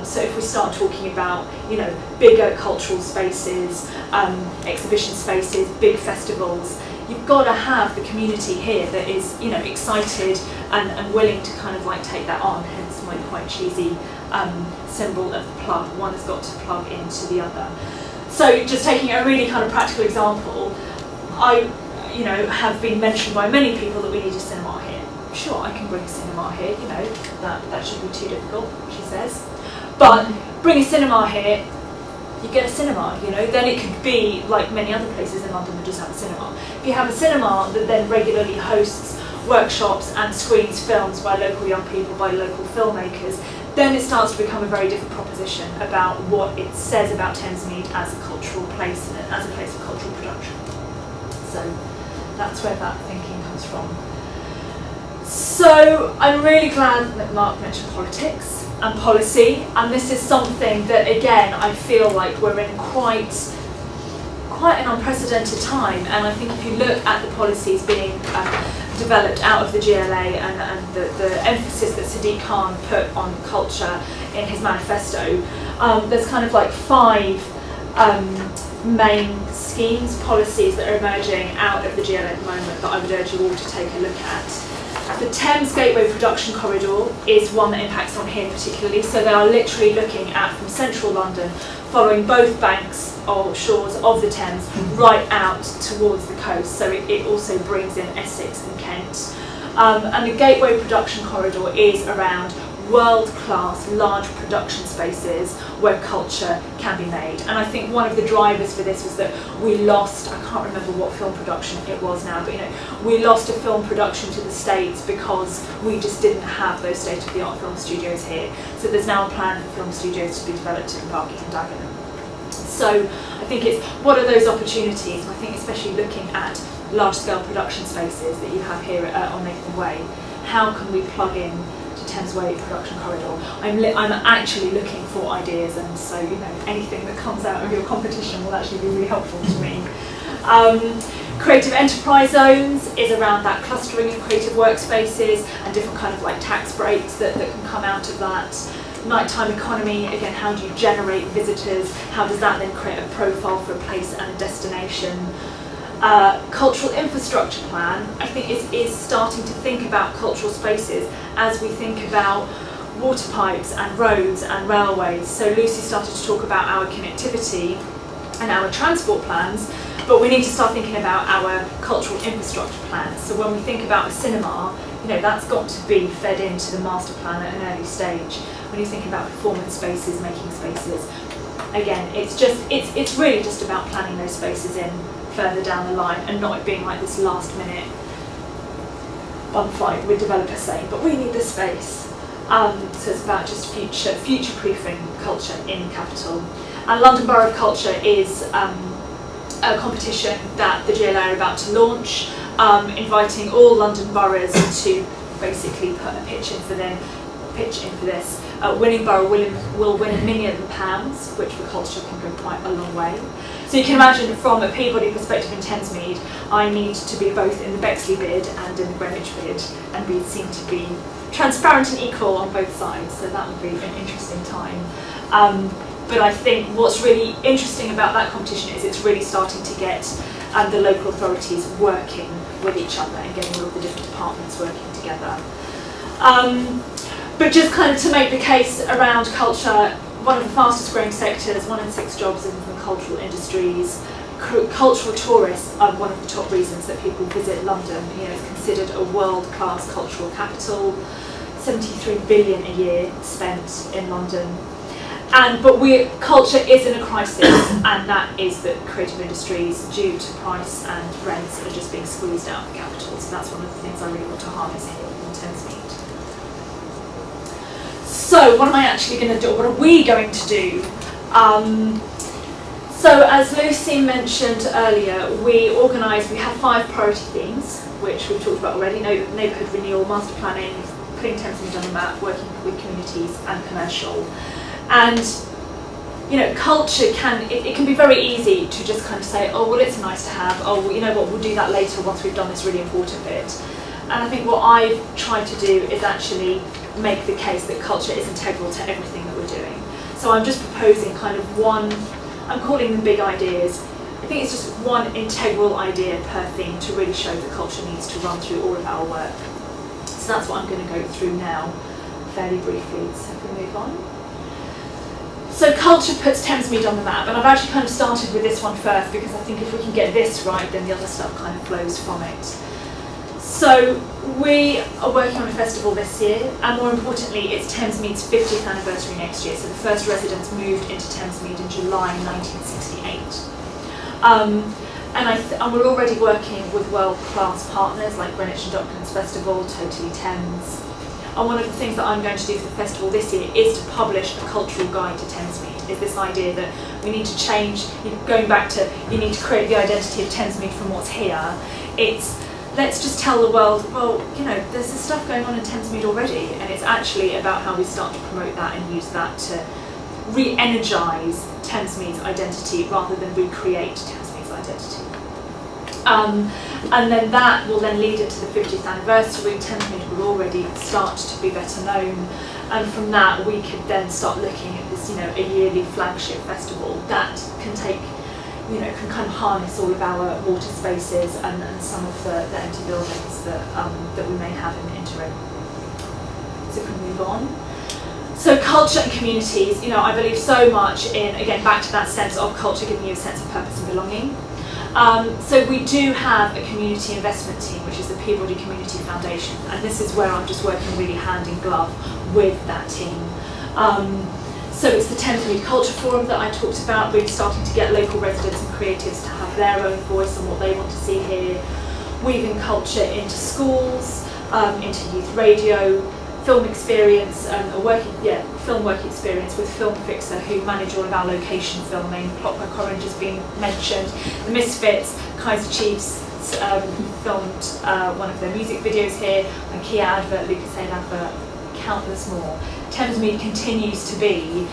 So if we start talking about, you know, bigger cultural spaces, exhibition spaces, big festivals, you've got to have the community here that is, you know, excited and willing to kind of like take that on, hence my quite cheesy symbol of the plug. One has got to plug into the other. So just taking a really kind of practical example, I, you know, have been mentioned by many people that we need a cinema here. Sure, I can bring a cinema here, you know, that shouldn't be too difficult, she says. But bring a cinema here, you get a cinema, you know, then it could be like many other places in London that just have a cinema. If you have a cinema that then regularly hosts workshops and screens films by local young people, by local filmmakers, then it starts to become a very different proposition about what it says about Thamesmead as a cultural place and as a place of cultural production. So that's where that thinking comes from. So I'm really glad that Mark mentioned politics and policy, and this is something that, again, I feel like we're in quite an unprecedented time. And I think if you look at the policies being developed out of the GLA and the emphasis that Sadiq Khan put on culture in his manifesto, there's kind of like 5 main schemes, policies that are emerging out of the GLA at the moment that I would urge you all to take a look at. The Thames Gateway Production Corridor is one that impacts on here particularly, so they are literally looking at from central London, following both banks or shores of the Thames right out towards the coast, so it also brings in Essex and Kent. And the Gateway Production Corridor is around world-class large production spaces where culture can be made. And I think one of the drivers for this was that we lost, I can't remember what film production it was now, but you know, we lost a film production to the States because we just didn't have those state-of-the-art film studios here. So there's now a plan for film studios to be developed in Barking and Dagenham. So I think it's, what are those opportunities? And I think especially looking at large-scale production spaces that you have here on Nathan Way, how can we plug in Thamesway Production Corridor? I'm actually looking for ideas, and so, you know, anything that comes out of your competition will actually be really helpful to me. Creative enterprise zones is around that clustering of creative workspaces and different kind of like tax breaks that can come out of that. Nighttime economy, again, how do you generate visitors? How does that then create a profile for a place and a destination? Cultural infrastructure plan, I think, is starting to think about cultural spaces as we think about water pipes and roads and railways. So Lucy started to talk about our connectivity and our transport plans, but we need to start thinking about our cultural infrastructure plans. So when we think about a cinema, you know, that's got to be fed into the master plan at an early stage. When you think about performance spaces, making spaces, again, it's really just about planning those spaces in further down the line and not it being like this last minute bum fight with developers saying, but we need this space. So it's about just future-proofing culture in capital. And London Borough of Culture is a competition that the GLA are about to launch, inviting all London boroughs to basically put a pitch in for this. Winning borough will win £1 million, which for culture can go quite a long way. So you can imagine from a Peabody perspective in Thamesmead, I need to be both in the Bexley bid and in the Greenwich bid and be seen to be transparent and equal on both sides. So that would be an interesting time. But I think what's really interesting about that competition is it's really starting to get the local authorities working with each other and getting all of the different departments working together. But just kind of to make the case around culture, one of the fastest growing sectors, 1 in 6 jobs in the cultural industries. Cultural tourists are one of the top reasons that people visit London. You know, it's considered a world-class cultural capital. 73 billion a year spent in London. But culture is in a crisis, and that is that creative industries, due to price and rents, are just being squeezed out of the capital. So that's one of the things I really want to harness here in Thamesmead. So what am I actually going to do? What are we going to do? So as Lucy mentioned earlier, we have 5 priority themes, which we've talked about already: neighbourhood renewal, master planning, putting Thamesmead on the map, working with communities, and commercial. And you know, culture can be very easy to just kind of say, oh well, it's nice to have. Oh, well, you know what, we'll do that later once we've done this really important bit. And I think what I've tried to do is actually make the case that culture is integral to everything that we're doing. So I'm just proposing kind of I'm calling them big ideas. I think it's just one integral idea per theme to really show that culture needs to run through all of our work. So that's what I'm going to go through now, fairly briefly. So if we move on. So culture puts Thamesmead on the map, and I've actually kind of started with this one first because I think if we can get this right, then the other stuff kind of flows from it. So we are working on a festival this year, and more importantly, it's Thamesmead's 50th anniversary next year. So the first residents moved into Thamesmead in July 1968. And we're already working with world-class partners like Greenwich and Docklands Festival, Totally Thames. And one of the things that I'm going to do for the festival this year is to publish a cultural guide to Thamesmead. Is this idea that we need to change, going back to you need to create the identity of Thamesmead from what's here. It's let's just tell the world, well, you know, there's this stuff going on in Thamesmead already, and it's actually about how we start to promote that and use that to re-energise Thamesmead's identity rather than recreate Thamesmead's identity. And then that will then lead into the 50th anniversary. Thamesmead will already start to be better known, and from that we could then start looking at this, you know, a yearly flagship festival that can take, you know, can kind of harness all of our water spaces and some of the empty buildings that we may have in the interim. So if we move on. So culture and communities, you know, I believe so much in, again, back to that sense of culture giving you a sense of purpose and belonging. So we do have a community investment team, which is the Peabody Community Foundation, and this is where I'm just working really hand in glove with that team. So it's the Thamesmead Culture Forum that I talked about, really starting to get local residents and creatives to have their own voice on what they want to see here, weaving culture into schools, into youth radio, film experience, film work experience with Film Fixer, who manage all of our location filming. Clockwork Orange has been mentioned. The Misfits, Kaiser Chiefs filmed one of their music videos here, and Kia Advert, Lucas Aid Advert, countless more. Thamesmead continues to be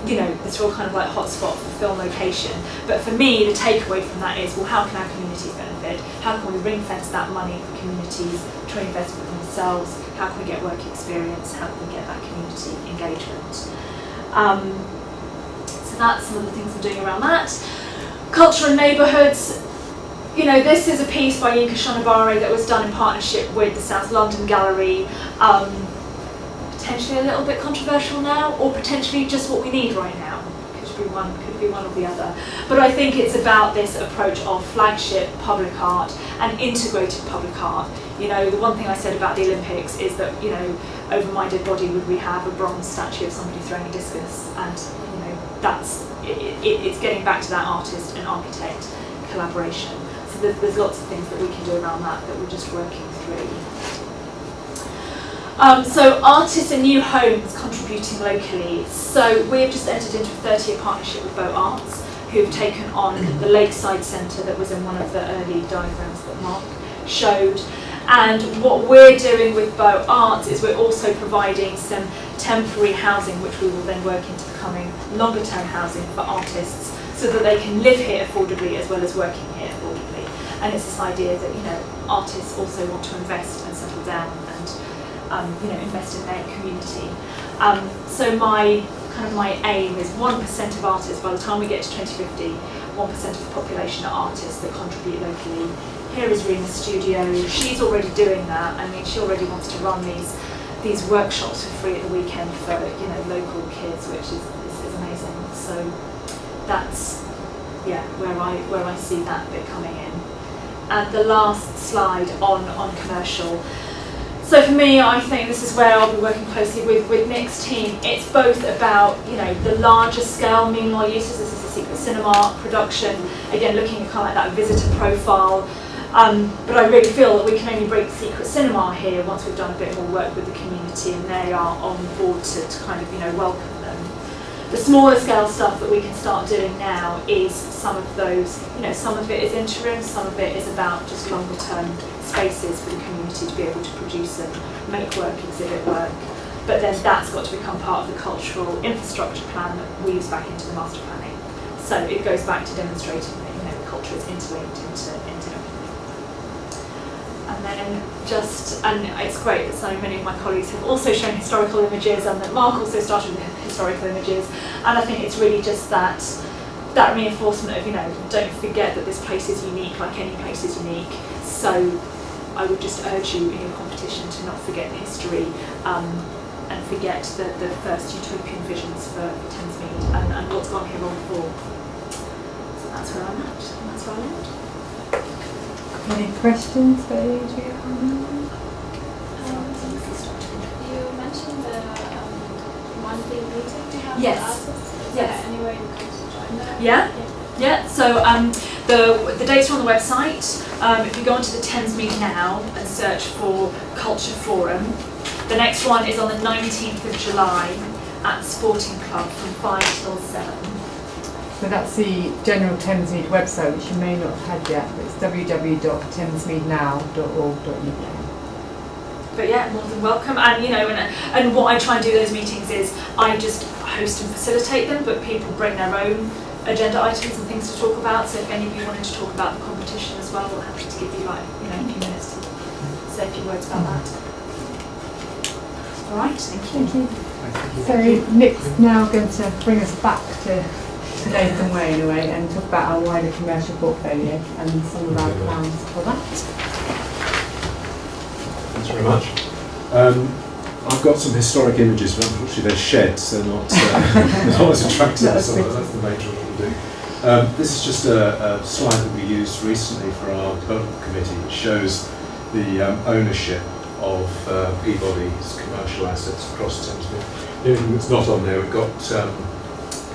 you know, this real kind of like hotspot for film location. But for me, the takeaway from that is, well, how can our communities benefit? How can we ring fence that money for communities to invest in themselves? How can we get work experience? How can we get that community engagement? So that's some of the things I'm doing around that. Culture and neighbourhoods. You know, this is a piece by Yinka Shonibare that was done in partnership with the South London Gallery. Potentially a little bit controversial now, or potentially just what we need right now. Could be one or the other. But I think it's about this approach of flagship public art and integrated public art. You know, the one thing I said about the Olympics is that, you know, over my dead body would we have a bronze statue of somebody throwing a discus, and you know, that's it's getting back to that artist and architect collaboration. So there's lots of things that we can do around that we're just working through. So artists and new homes contributing locally. So we've just entered into a 30-year partnership with Bow Arts, who've taken on the Lakeside Centre that was in one of the early diagrams that Mark showed. And what we're doing with Bow Arts is we're also providing some temporary housing, which we will then work into becoming longer term housing for artists, so that they can live here affordably as well as working here affordably. And it's this idea that, you know, artists also want to invest and settle down and you know, invest in their community. So my aim is 1% of artists, by the time we get to 2050, 1% of the population are artists that contribute locally. Here is Rena's studio. She's already doing that. I mean, she already wants to run these workshops for free at the weekend for, you know, local kids, which is amazing. So that's, yeah, where I see that bit coming in. And the last slide on commercial. So for me, I think this is where I'll be working closely with Nick's team. It's both about, you know, the larger scale meanwhile uses. This is a secret cinema production, again looking at kind of like that visitor profile. But I really feel that we can only break secret cinema here once we've done a bit more work with the community and they are on board to kind of, you know, welcome them. The smaller scale stuff that we can start doing now is some of those, you know, some of it is interim, some of it is about just longer term spaces for the community to be able to produce and make work, exhibit work. But then that's got to become part of the cultural infrastructure plan that weaves back into the master planning. So it goes back to demonstrating that, you know, culture is interlinked into everything. And then and it's great that so many of my colleagues have also shown historical images, and that Mark also started with historical images. And I think it's really just that reinforcement of, you know, don't forget that this place is unique, like any place is unique. So I would just urge you in your competition to not forget history and forget the first utopian visions for Thamesmead and what's gone here wrong before. So that's where I'm at, and that's where I end. Any questions for Adriana? You mentioned the monthly meeting you have Yes. with artists. Is Yes. there any way you could join that? Yeah. So the dates are on the website. If you go onto the Thamesmead now and search for Culture Forum, the next one is on the 19th of July at the Sporting Club from 5 till 7. So that's the general Thamesmead website, which you may not have had yet, but it's www.thamesmeadnow.org.uk. But yeah, more than welcome. And you know, and what I try and do in those meetings is I just host and facilitate them, but people bring their own agenda items and things to talk about. So if any of you wanted to talk about the competition as well, we're happy to give you, like, you know, a few minutes to say a few words about that. All right, thank you. So Nick's now going to bring us back to Nathan Way in a way and talk about our wider commercial portfolio and some of our plans for that. Thanks very much. I've got some historic images, but unfortunately they're sheds, they're not, not as attractive, so that's the major one to do. This is just a slide that we used recently for our development committee, which shows the ownership of Peabody's commercial assets across Thamesmead. The only thing that's not on there, we've got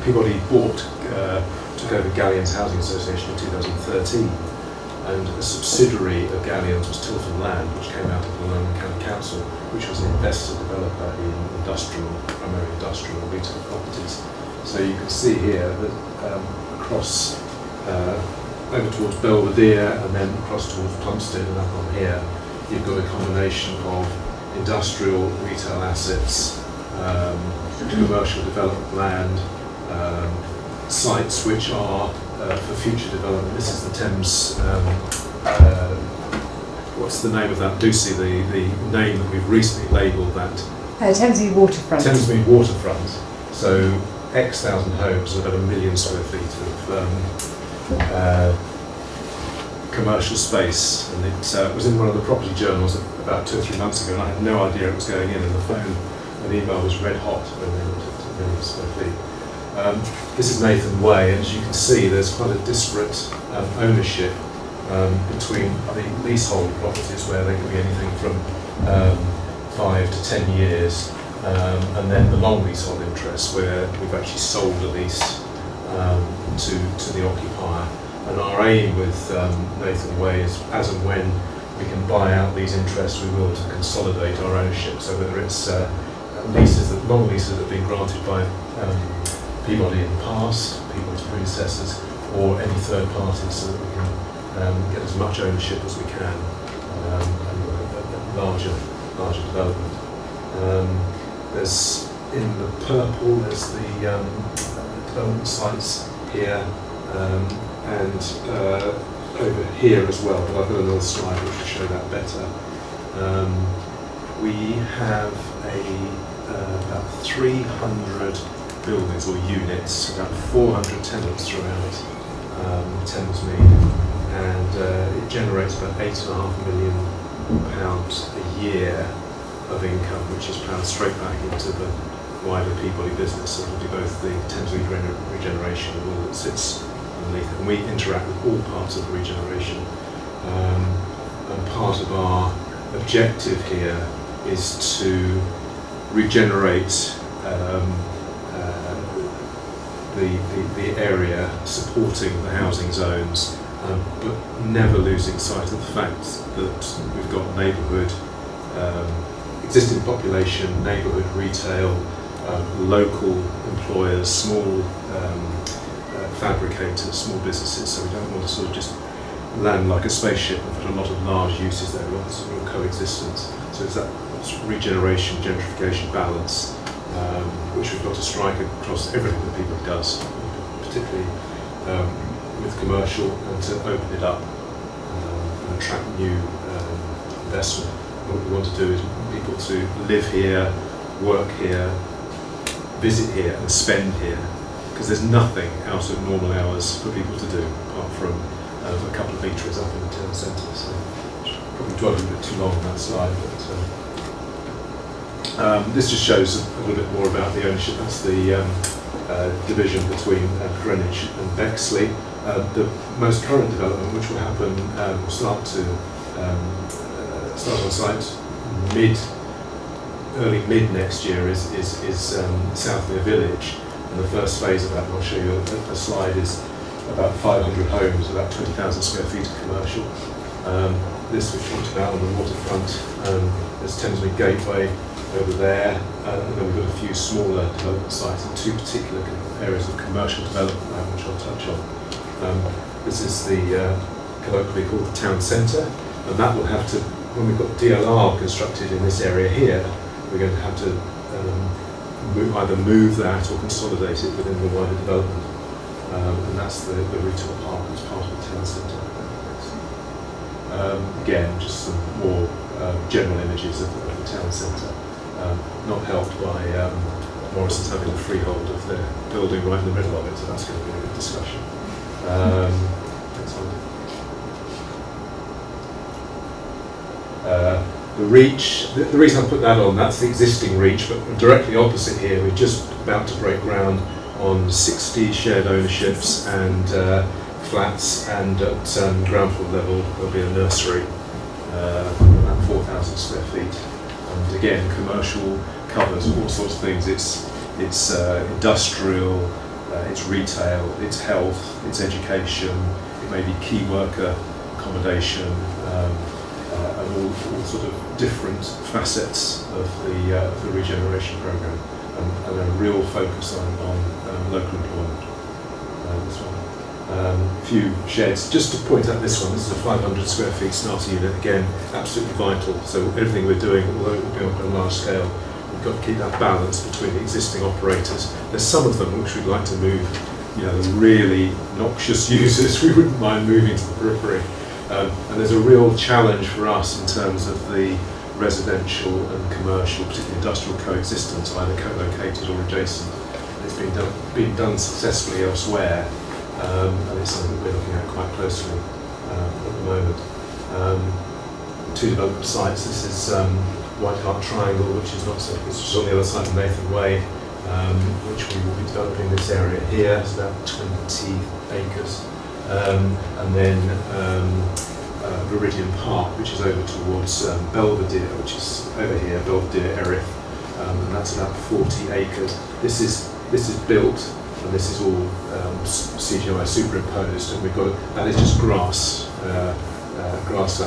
Peabody took over Galleon's Housing Association in 2013, and a subsidiary of Galleon's was Tilton Land, which came out of the London County Council, which was an investor developer in primarily industrial and retail properties. So you can see here that across over towards Belvedere and then across towards Plumstead and up on here, you've got a combination of industrial retail assets, commercial development land, sites which are for future development. This is the Thames, what's the name of that? Do see the name that we've recently labelled that? Thamesmead waterfront. Thamesmead waterfront. So X thousand homes, about 1 million square feet of commercial space, and it was in one of the property journals about 2 or 3 months ago, and I had no idea it was going in, and the phone and email was red hot when they looked at 1 million square feet. This is Nathan Way, and as you can see, there's quite a disparate ownership between the leasehold properties, where they can be anything from 5 to 10 years, and then the long leasehold interests, where we've actually sold a lease to the occupier. And our aim with Nathan Way is, as and when we can buy out these interests, we will, to consolidate our ownership. So whether it's long leases that have been granted by Peabody in the past, Peabody's predecessors, or any third parties, so that we can get as much ownership as we can and a larger development. There's in the purple, there's the development sites here. And over here as well, but I've got another slide which will show that better. We have about 300 buildings or units, about 400 tenants throughout Thamesmead, and it generates about £8.5 million a year of income, which is ploughed straight back into the wider Peabody business. So it'll do both the Thamesmead regeneration and all that sits underneath, and we interact with all parts of the regeneration. And part of our objective here is to regenerate the area, supporting the housing zones, but never losing sight of the fact that we've got neighbourhood, existing population, neighbourhood retail, local employers, small fabricators, small businesses, so we don't want to sort of just land like a spaceship and put a lot of large uses there. We want this real coexistence. So it's that regeneration, gentrification balance, which we've got to strike across everything that people does, particularly with commercial, and to open it up and attract new investment. What we want to do is people to live here, work here, visit here and spend here, because there's nothing out of normal hours for people to do apart from a couple of eateries up in the town centre. So probably dwelling a bit too long on that slide, but this just shows a little bit more about the ownership. That's the division between Greenwich and Bexley. The most current development, which will happen, will start on site early mid next year, is Southmere Village, and the first phase of that, and I'll show you a slide, is about 500 homes, about 20,000 square feet of commercial. This we talked about on the waterfront. There's Thamesmead Gateway over there, and then we've got a few smaller development sites and two particular areas of commercial development which I'll touch on. This is the colloquially called the town centre, and that will have to, when we've got DLR constructed in this area here, we're going to have to either move that or consolidate it within the wider development. And that's the retail park as part of the town centre. Again, just some more general images of the town centre, not helped by Morrison's having the freehold of their building right in the middle of it, so that's going to be a good discussion. Next one. The reach, the reason I put that on, that's the existing reach, but directly opposite here, we're just about to break ground on 60 shared ownerships and flats, and at ground floor level there'll be a nursery, about 4,000 square feet. And again, commercial covers all sorts of things. It's industrial, it's retail, it's health, it's education, it may be key worker accommodation, and all sort of different facets of the regeneration programme, and a real focus on local employment. This one. A few sheds. Just to point out this one, this is a 500 square feet starter unit, again, absolutely vital. So everything we're doing, although it will be on a large scale, will we've got to keep that balance between the existing operators. There's some of them which we'd like to move, the really noxious users, we wouldn't mind moving to the periphery. And there's a real challenge for us in terms of the residential and commercial, particularly industrial coexistence, either co-located or adjacent. It's been done successfully elsewhere, and it's something that we're looking at quite closely at the moment. Two development sites. This is White Hart Triangle, which is just on the other side of Nathan Way, which we will be developing this area here. It's about 20 acres, and then Meridian Park, which is over towards Belvedere, which is over here, Belvedere Erith, and that's about 40 acres. This is built, and this is all CGI superimposed, and that is just grassland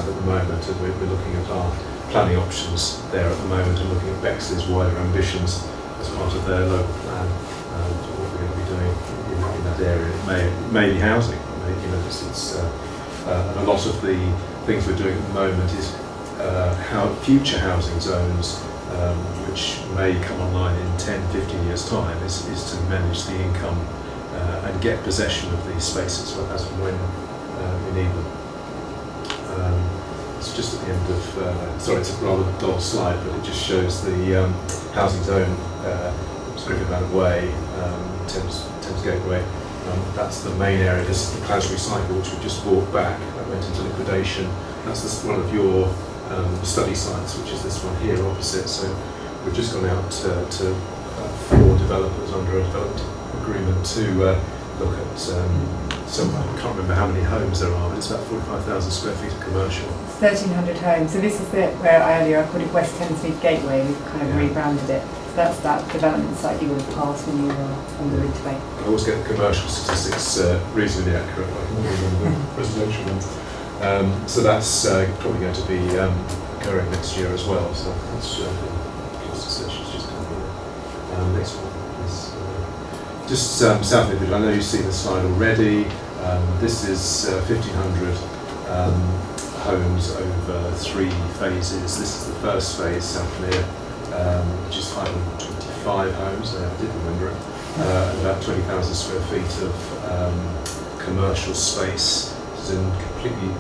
at the moment, and we're looking at our planning options there at the moment, and looking at Bexley's wider ambitions as part of their local plan for what we're going to be doing in that area. It may be housing. And a lot of the things we're doing at the moment is how future housing zones, which may come online in 10, 15 years' time, is to manage the income and get possession of these spaces as and when we need them. It's just at the end of, sorry, it's a rather dull slide, but it just shows the housing zone, Griffith Way, Thames Gateway. That's the main area. This is the Clasbury cycle, which we just bought back. That went into liquidation. That's one of your study sites, which is this one here opposite. So we've just gone out to 4 developers under a development agreement to look at I can't remember how many homes there are, but it's about 45,000 square feet of commercial. 1,300 homes. So this is where earlier I called it West Thamesmead Gateway. We've kind of rebranded it. So that's that development site you would have passed when you were on the Ridgeway. I always get the commercial statistics reasonably accurate, like the residential ones. So that's probably going to be occurring next year as well. So that's she's just come here. Next one is just south of it. I know you've seen the slide already. This is 1,500 homes over 3 phases. This is the first phase, Southmere, which is 525 homes. I did remember it. And about 20,000 square feet of commercial space.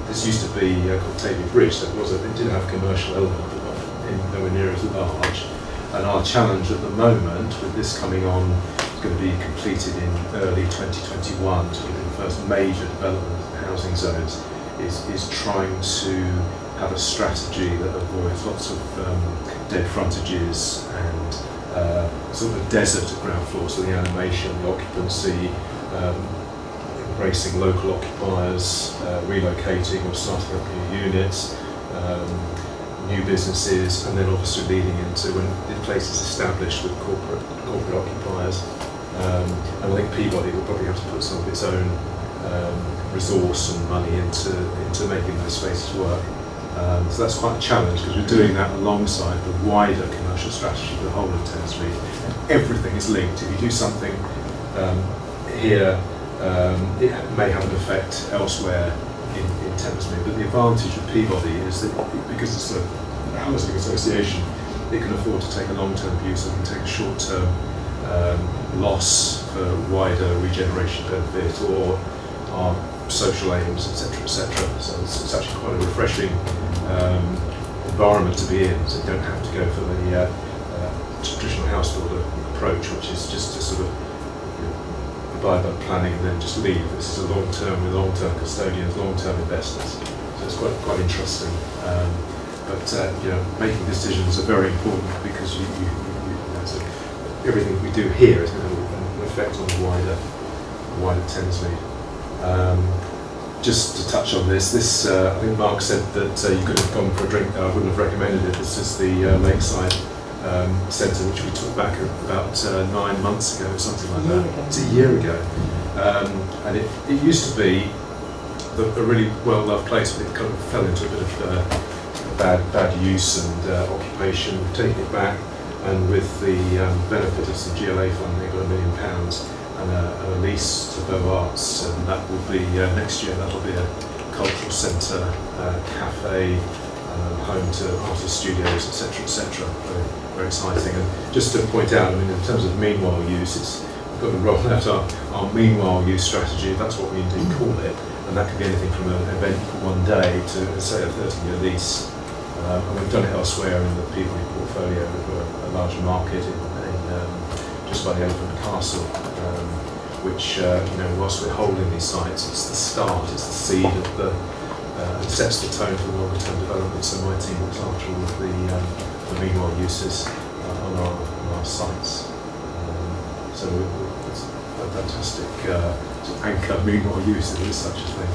This used to be called Tavy Bridge. So it did have commercial element, but nowhere near as large. And our challenge at the moment, with this coming on, is going to be completed in early 2021, sort of in the first major development of housing zones, is trying to have a strategy that avoids lots of dead frontages and sort of desert at ground floor, so the animation, the occupancy, embracing local occupiers, relocating or starting up new units, new businesses, and then obviously leading into when the place is established with corporate occupiers. And I think Peabody will probably have to put some of its own resource and money into making those spaces work. So that's quite a challenge, because we're doing that alongside the wider commercial strategy for the whole of Thamesmead. Everything is linked. If you do something here, it may have an effect elsewhere in Thamesmead. But the advantage of Peabody is that because it's a housing association, it can afford to take a long-term view, so it can take a short-term loss for wider regeneration benefit or our social aims, etc., etc. So it's actually quite a refreshing environment to be in. So you don't have to go for the traditional house builder approach, which is just to sort of abide by planning and then just leave. This is a long-term with long-term custodians, long-term investors. So it's quite interesting. But making decisions are very important, because so everything we do here is going to have an effect on the wider Thamesmead. Just to touch on this, I think Mark said that you could have gone for a drink there. I wouldn't have recommended it. This is the Lakeside Centre, which we took back about 9 months ago, something like that. It's a year ago. And it used to be a really well-loved place, but it kind of fell into a bit of bad use and occupation. We've taken it back, and with the benefit of some GLA funding, got £1 million and a lease to Beaux Arts, and that will be next year. That'll be a cultural centre, cafe, home to artist studios, etc., etc. Very, very exciting. And just to point out, I mean, in terms of meanwhile use, we've got to roll out our meanwhile use strategy. That's what we indeed call it, and that could be anything from an event for one day to, say, a 30-year lease. And we've done it elsewhere in the Peabody portfolio. We've got a large market in just by the Elephant Castle, which, whilst we're holding these sites, it's the start, it's the seed of the. It sets the tone for the longer term development. So my team looks after all of the meanwhile uses on our sites. So it's a fantastic anchor meanwhile use, if there is such a thing.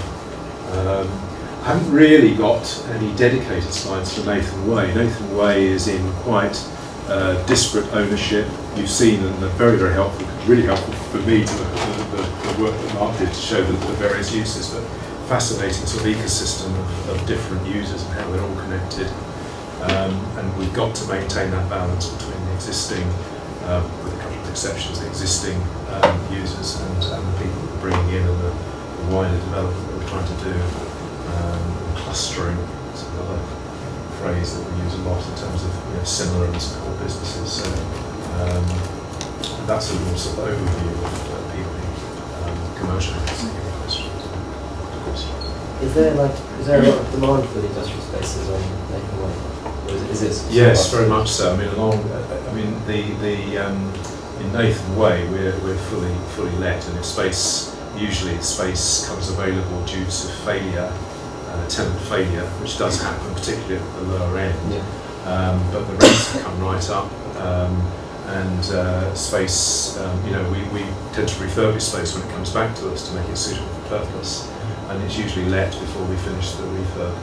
I haven't really got any dedicated slides for Nathan Way. Nathan Way is in quite disparate ownership. You've seen, and they're very, very helpful, really helpful for me to look at the work that Mark did to show the various uses, but fascinating sort of ecosystem of different users and how they're all connected. And we've got to maintain that balance between the existing, with a couple of exceptions, the existing users and the people that we're bringing in, and the wider development that we're trying to do. Clustering is another phrase that we use a lot in terms of similar and core businesses. So that's a little sort of overview of Peabody commercial. Is there a lot of demand for the industrial spaces on Nathan Way? Or is it yes, very much so. I mean, in Nathan Way we're fully let, and usually space comes available due to failure. Tenant failure, which does happen, particularly at the lower end. Yeah. But the rents have come right up, and space. We tend to refurbish space when it comes back to us to make it suitable for purpose, and it's usually let before we finish the refurb.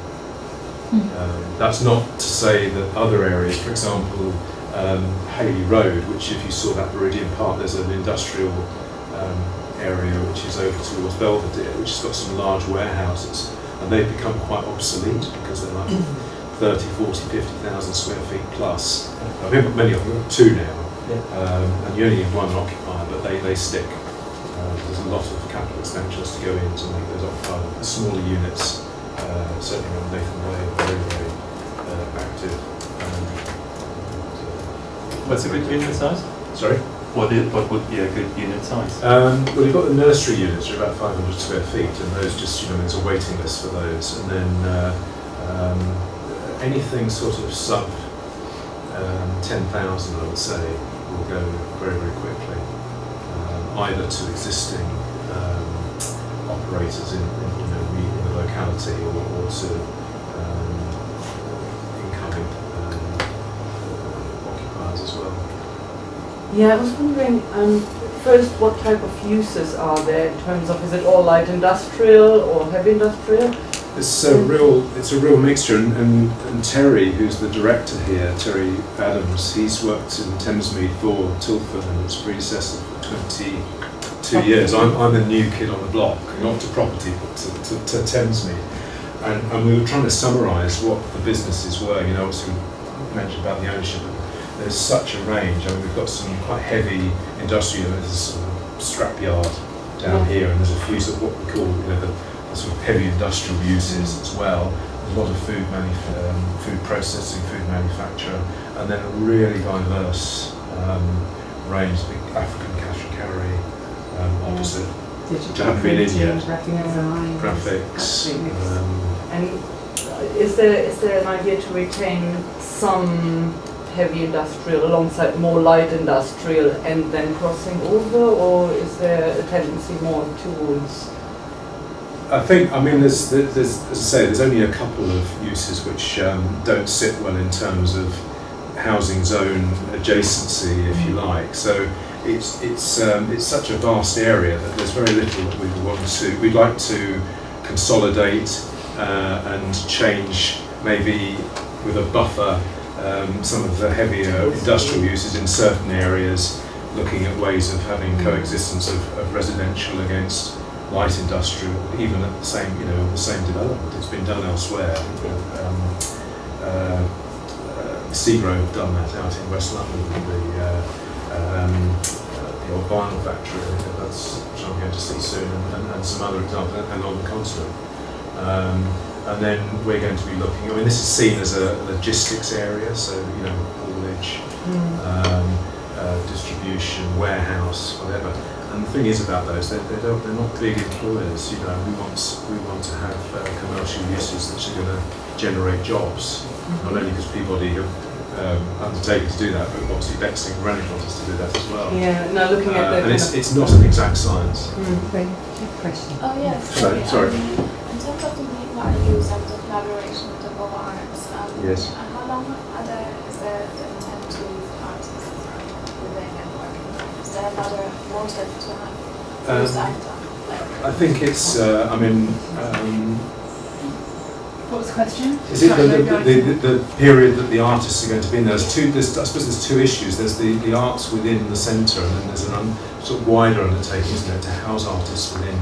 That's not to say that other areas, for example, Haley Road, which if you saw that Meridian Park, there's an industrial area which is over towards Belvedere, which has got some large warehouses. And they've become quite obsolete because they're like 30, 40, 50,000 square feet plus. I think many of them are two now, and you only need one occupier, but they stick. There's a lot of capital expenditures to go in to make those occupied. The smaller units, certainly around Nathan Way, are very, very active. What's a good unit size? Sorry? What would be a good unit size? Well, you've got the nursery units, which are about 500 square feet, and those just, there's a waiting list for those. And then anything sort of sub 10,000, I would say, will go very, very quickly, either to existing operators in the locality or to incoming occupiers as well. Yeah, I was wondering, first, what type of uses are there in terms of, is it all light industrial or heavy industrial? It's a real mixture, and Terry, who's the director here, Terry Adams, he's worked in Thamesmead for Tilford and its predecessor for 22 years. I'm a new kid on the block, not to property, but to Thamesmead. And we were trying to summarise what the businesses were. Obviously we mentioned about the ownership. There's such a range. We've got some quite heavy industrial. There's a sort of scrapyard down here, and there's a few sort of what we call, the sort of heavy industrial uses as well. There's a lot of food processing, food manufacture, and then a really diverse range. Big African cash and carry opposite. Digital printing, graphics. And is there an idea to retain some heavy industrial alongside more light industrial and then crossing over, or is there a tendency more towards? I think, there's as I say, there's only a couple of uses which don't sit well in terms of housing zone adjacency, if you like. So it's such a vast area that there's very little that we'd like to consolidate and change, maybe with a buffer, some of the heavier industrial uses in certain areas, looking at ways of having coexistence of residential against light industrial, even at the same development. It's been done elsewhere. Seagrove have done that out in West London with the old vinyl factory. I think that's which I'm going to see soon, and some other examples, and on the continent. And then we're going to be looking, I mean, this is seen as a logistics area, so, haulage, distribution, warehouse, whatever. And the thing is about those, they're not big employers. We want to have commercial uses that are going to generate jobs, not only because Peabody have undertaken to do that, but obviously Bexing and Greenwich want us to do that as well. Yeah, now looking at the... and it's not an exact science. Great question. Oh yes. Sorry. In terms of the main values and the collaboration with the arts, Yes. how long is there the intent to leave artists living and working there? Is there another motive to have this actor? I think it's, What was the question? is it the period that the artists are going to be in? I suppose there's two issues. There's the arts within the centre, and then there's an sort of wider undertaking, isn't it, to house artists within.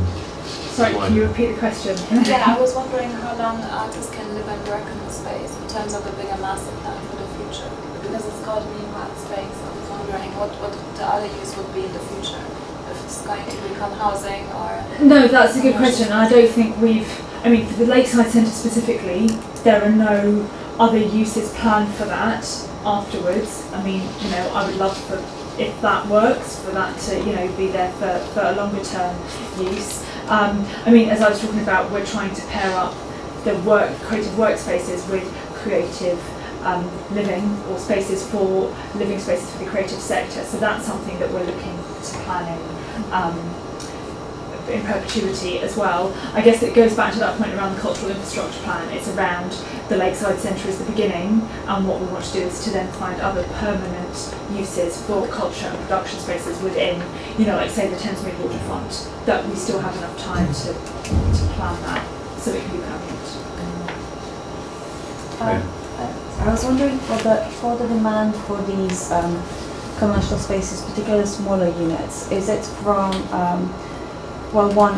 Sorry, can you repeat the question? Yeah, I was wondering how long artists can live and work in the space in terms of a bigger master plan for the future. Because it's called Mean Art Space, I was wondering what the other use would be in the future. If it's going to become housing or... No, that's a good question. I don't think for the Lakeside Centre specifically, there are no other uses planned for that afterwards. I would love if that works, for that to be there for a longer term use. As I was talking about, we're trying to pair up the creative workspaces with creative living or living spaces for the creative sector. So that's something that we're looking to plan in perpetuity as well. I guess it goes back to that point around the cultural infrastructure plan. It's around the Lakeside Centre as the beginning, and what we want to do is to then find other permanent uses for culture and production spaces within, like say the Thamesmead waterfront, that we still have enough time to plan that so it can be permanent. I was wondering for the demand for these commercial spaces, particularly smaller units, is it from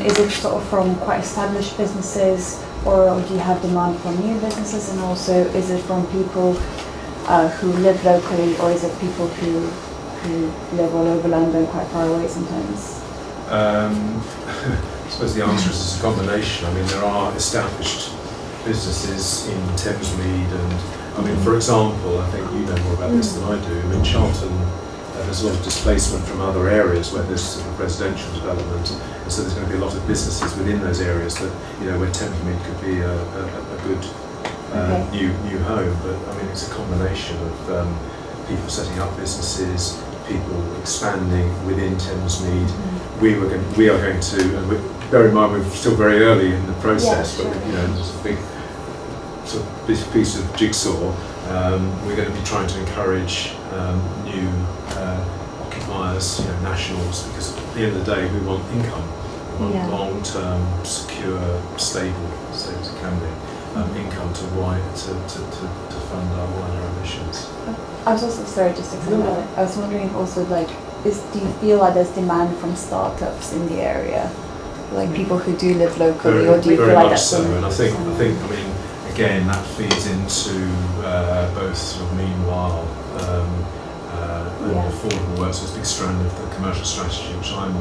is it sort of from quite established businesses, or do you have demand from new businesses, and also is it from people who live locally, or is it people who live all over London, quite far away sometimes? I suppose the answer is it's a combination. There are established businesses in Thamesmead, and for example, I think you know more about this than I do. In Charlton, there's a lot of displacement from other areas where there's sort of residential development, and so there's going to be a lot of businesses within those areas that where Thamesmead could be a good new home. But it's a combination of people setting up businesses, people expanding within Thamesmead. We are going to, and bear in mind we're still very early in the process, but there's a big sort of this piece of jigsaw. We're going to be trying to encourage new occupiers, nationals, because at the end of the day we want income. We want long-term, secure, stable, as it can be, income to fund our wider ambitions. I was also, sorry, just to explain that. I was wondering also, do you feel like there's demand from startups in the area? Like people who do live locally, or do you feel like that's... Very much so, and I think, again, that feeds into both sort of meanwhile and affordable work. So it's a big strand of the commercial strategy, which I'm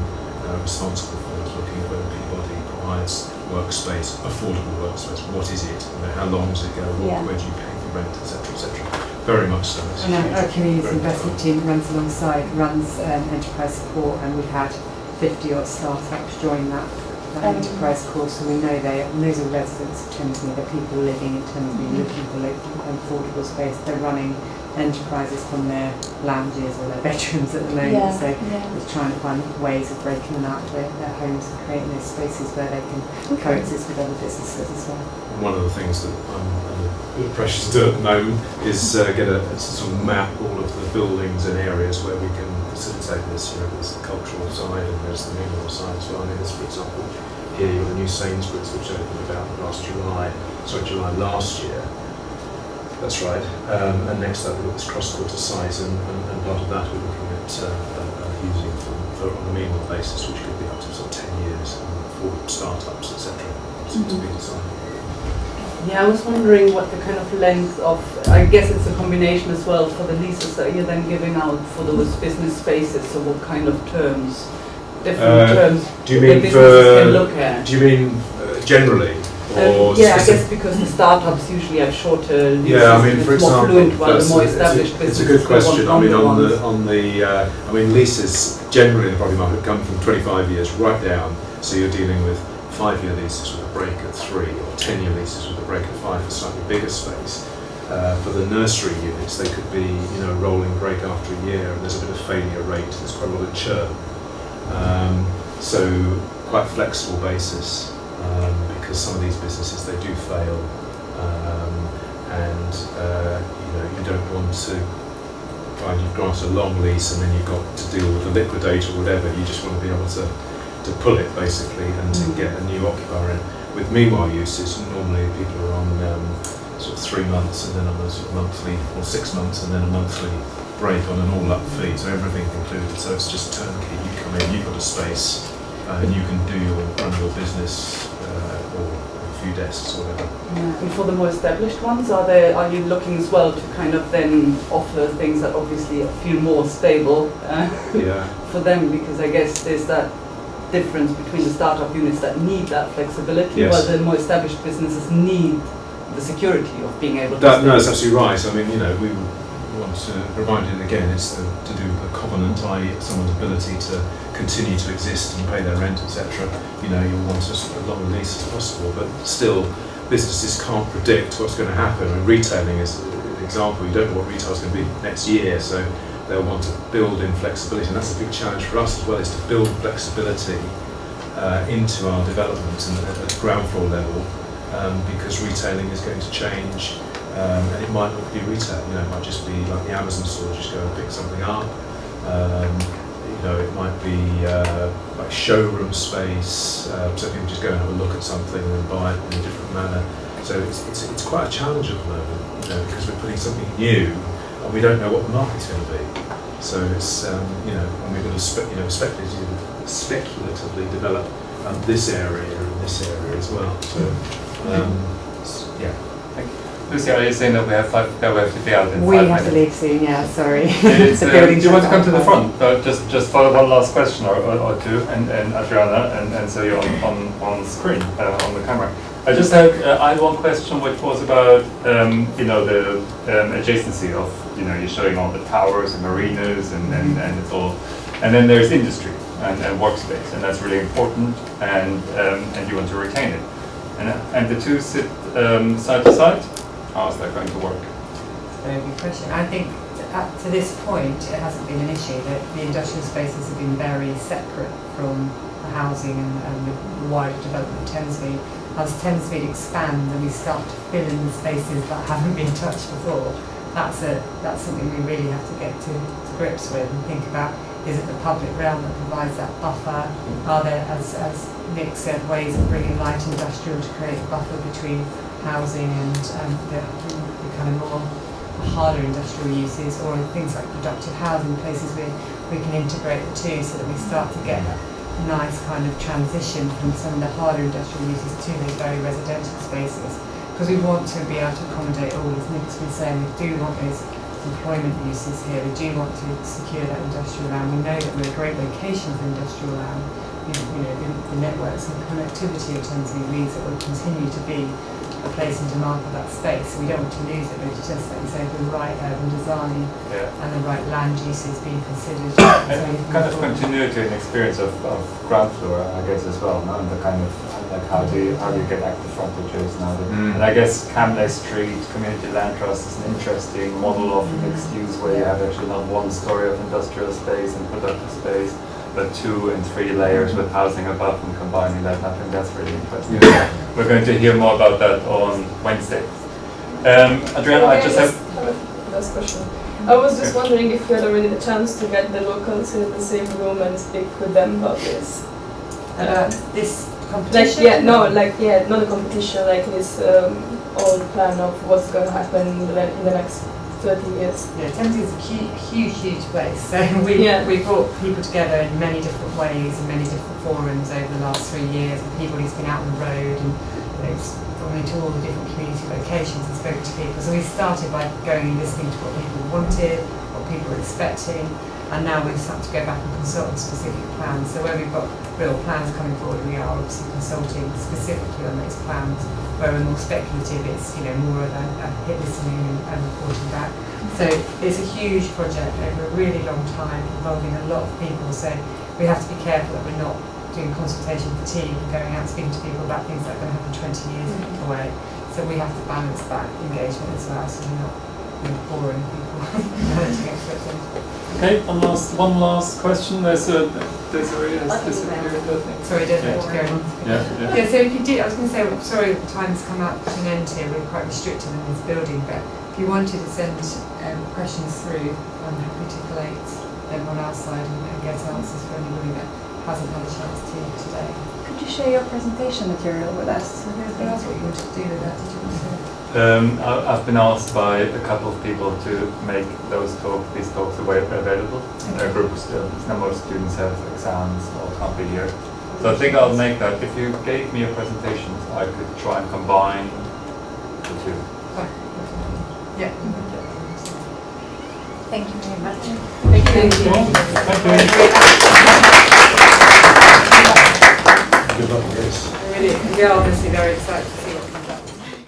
responsible for, is looking at whether Peabody provides workspace, affordable workspace. What is it? How long does it go? Where do you pay the rent, etc., etc. Very much so. And our community investment team runs enterprise support, and we've had 50 odd startups join that enterprise course, so we know those are residents of Thamesmead, they're people living in Thamesmead, looking for local affordable space. They're running enterprises from their lounges or their bedrooms at the moment, so we're trying to find ways of breaking them out of their homes and creating those spaces where they can coexist with other businesses as well. One of the things that I'm under good pressure to do at the moment is get a sort of map all of the buildings and areas where we can facilitate this. There's the cultural side and there's the mineral side as well. There's, for example, here you've got the new Sainsbury's, which opened about July last year. That's right. And next up we've got this cross-quarter site, and part of that we're looking at using for on a minimal basis, which could be up to sort of 10 years for startups, etc. To be decided. Yeah, I was wondering what the kind of length of, I guess it's a combination as well for the leases that you're then giving out for those business spaces, so what kind of terms, different terms do you mean the businesses can look at? Do you mean generally? Or yeah, I guess because the startups usually have shorter leases. Yeah, I mean, for it's more example, fluent, while the more it's established a businesses good question. I mean, ones. I mean, leases generally in the property market come from 25 years right down. So you're dealing with 5-year leases with a break at 3, or 10-year leases with a break at 5 for slightly bigger space. For the nursery units, they could be, rolling break after a year, and there's a bit of failure rate. There's quite a lot of churn. So quite flexible basis, because some of these businesses, they do fail, and you don't want to find you've granted a long lease and then you've got to deal with a liquidator or whatever. You just want to be able to pull it basically and to get a new occupier in. With meanwhile uses, normally people are on sort of 3 months and then on a sort of monthly, or 6 months and then a monthly break on an all-up fee, so everything's included. So it's just turnkey. You come in, you've got a space, and you can run your business or a few desks or whatever. Yeah. And for the more established ones, are you looking as well to kind of then offer things that obviously feel more stable for them? Because I guess there's that difference between the startup units that need that flexibility, while the more established businesses need the security of being able to. No, that's absolutely right. I mean, we want to remind it again. It's to do with the covenant, i.e., someone's ability to continue to exist and pay their rent, etc. You'll want as long a lease as possible, but still, businesses can't predict what's going to happen. I mean, retailing is an example. You don't know what retail is going to be next year, so they'll want to build in flexibility, and that's a big challenge for us as well, is to build flexibility into our development and at the ground floor level, because retailing is going to change, and it might not be retail. It might just be like the Amazon store, just go and pick something up. It might be like showroom space, so people just go and have a look at something and then buy it in a different manner. So it's quite a challenge at the moment, because we're putting something new and we don't know what the market's going to be. So it's and we're going to speculatively develop this area and this area as well. So yeah. Thank you. Lucy, are you saying that we have to be out in 5 minutes? We have to leave soon, yeah, sorry. Do you want to come to the front? Just for one last question or two, and Adriana, and so you're on screen, on the camera. I had one question, which was about the adjacency of you're showing all the towers and marinas and it's all, and then there's industry and workspace, and that's really important, and you want to retain it, and the two sit side to side. How is that going to work? Very good question. I think up to this point it hasn't been an issue. That the industrial spaces have been very separate from the housing and the wider development of Thamesmead. As Thamesmead expands and we start to fill in the spaces that haven't been touched before, that's something we really have to get to grips with and think about. Is it the public realm that provides that buffer? Are there, as Nick said, ways of bringing light industrial to create a buffer between housing and the kind of more harder industrial uses, or things like productive housing, places where we can integrate the two so that we start to get a nice kind of transition from some of the harder industrial uses to those very residential spaces. Because we want to be able to accommodate all, as Nick's been saying, we do want those employment uses here, we do want to secure that industrial land. We know that we're a great location for industrial land. The networks and connectivity of Thamesmead means that we'll continue to be a place in demand for that space. We don't want to lose it, but it's just like you say, the right urban design and the right land uses being considered. And kind of continuity and experience of ground floor, I guess, as well, no? And the kind of like how do you get active frontages now? And I guess Camley Street Community Land Trust is an interesting model of mixed use, where you have actually not one story of industrial space and productive space, but 2 and 3 layers with housing above and combining that. I think that's really interesting. We're going to hear more about that on Wednesday. Adriana, I just have a last question. I was just wondering if you had already the chance to get the locals in the same room and speak with them about this. This competition? Not a competition, like this old plan of what's going to happen in the next 30 years. Yeah, Thamesmead is a huge place. So we brought people together in many different ways and many different forums over the last 3 years. And Peabody's been out on the road and gone into all the different community locations and spoke to people. So we started by going and listening to what people wanted, what people were expecting. and now we've had to go back and consult on specific plans. So where we've got real plans coming forward, we are obviously consulting specifically on those plans. Where we're more speculative, it's more of a hit listening and reporting back. So it's a huge project over a really long time, involving a lot of people. So we have to be careful that we're not doing consultation fatigue and going out speaking to people about things that are going to happen 20 years away. So we have to balance that engagement as well, so we're not boring people managing everything. Okay, one last question. There's a Desiree has disappeared, I think. Sorry, Desiree, to go on. Yeah. So if you did, I was going to say, sorry, time's come up to an end here. We're quite restricted in this building, but if you wanted to send questions through, I'm happy to collate them on our side and get answers for anybody that hasn't had a chance to today. Could you share your presentation material with us? That's what you wanted to do with that, did you want to? I've been asked by a couple of people to make these talks available in their group still. Most students have exams or can't be here. So I think I'll make that. If you gave me a presentation, I could try and combine the two. Yeah. Thank you very much. Thank you. Good luck with this. We are obviously very excited.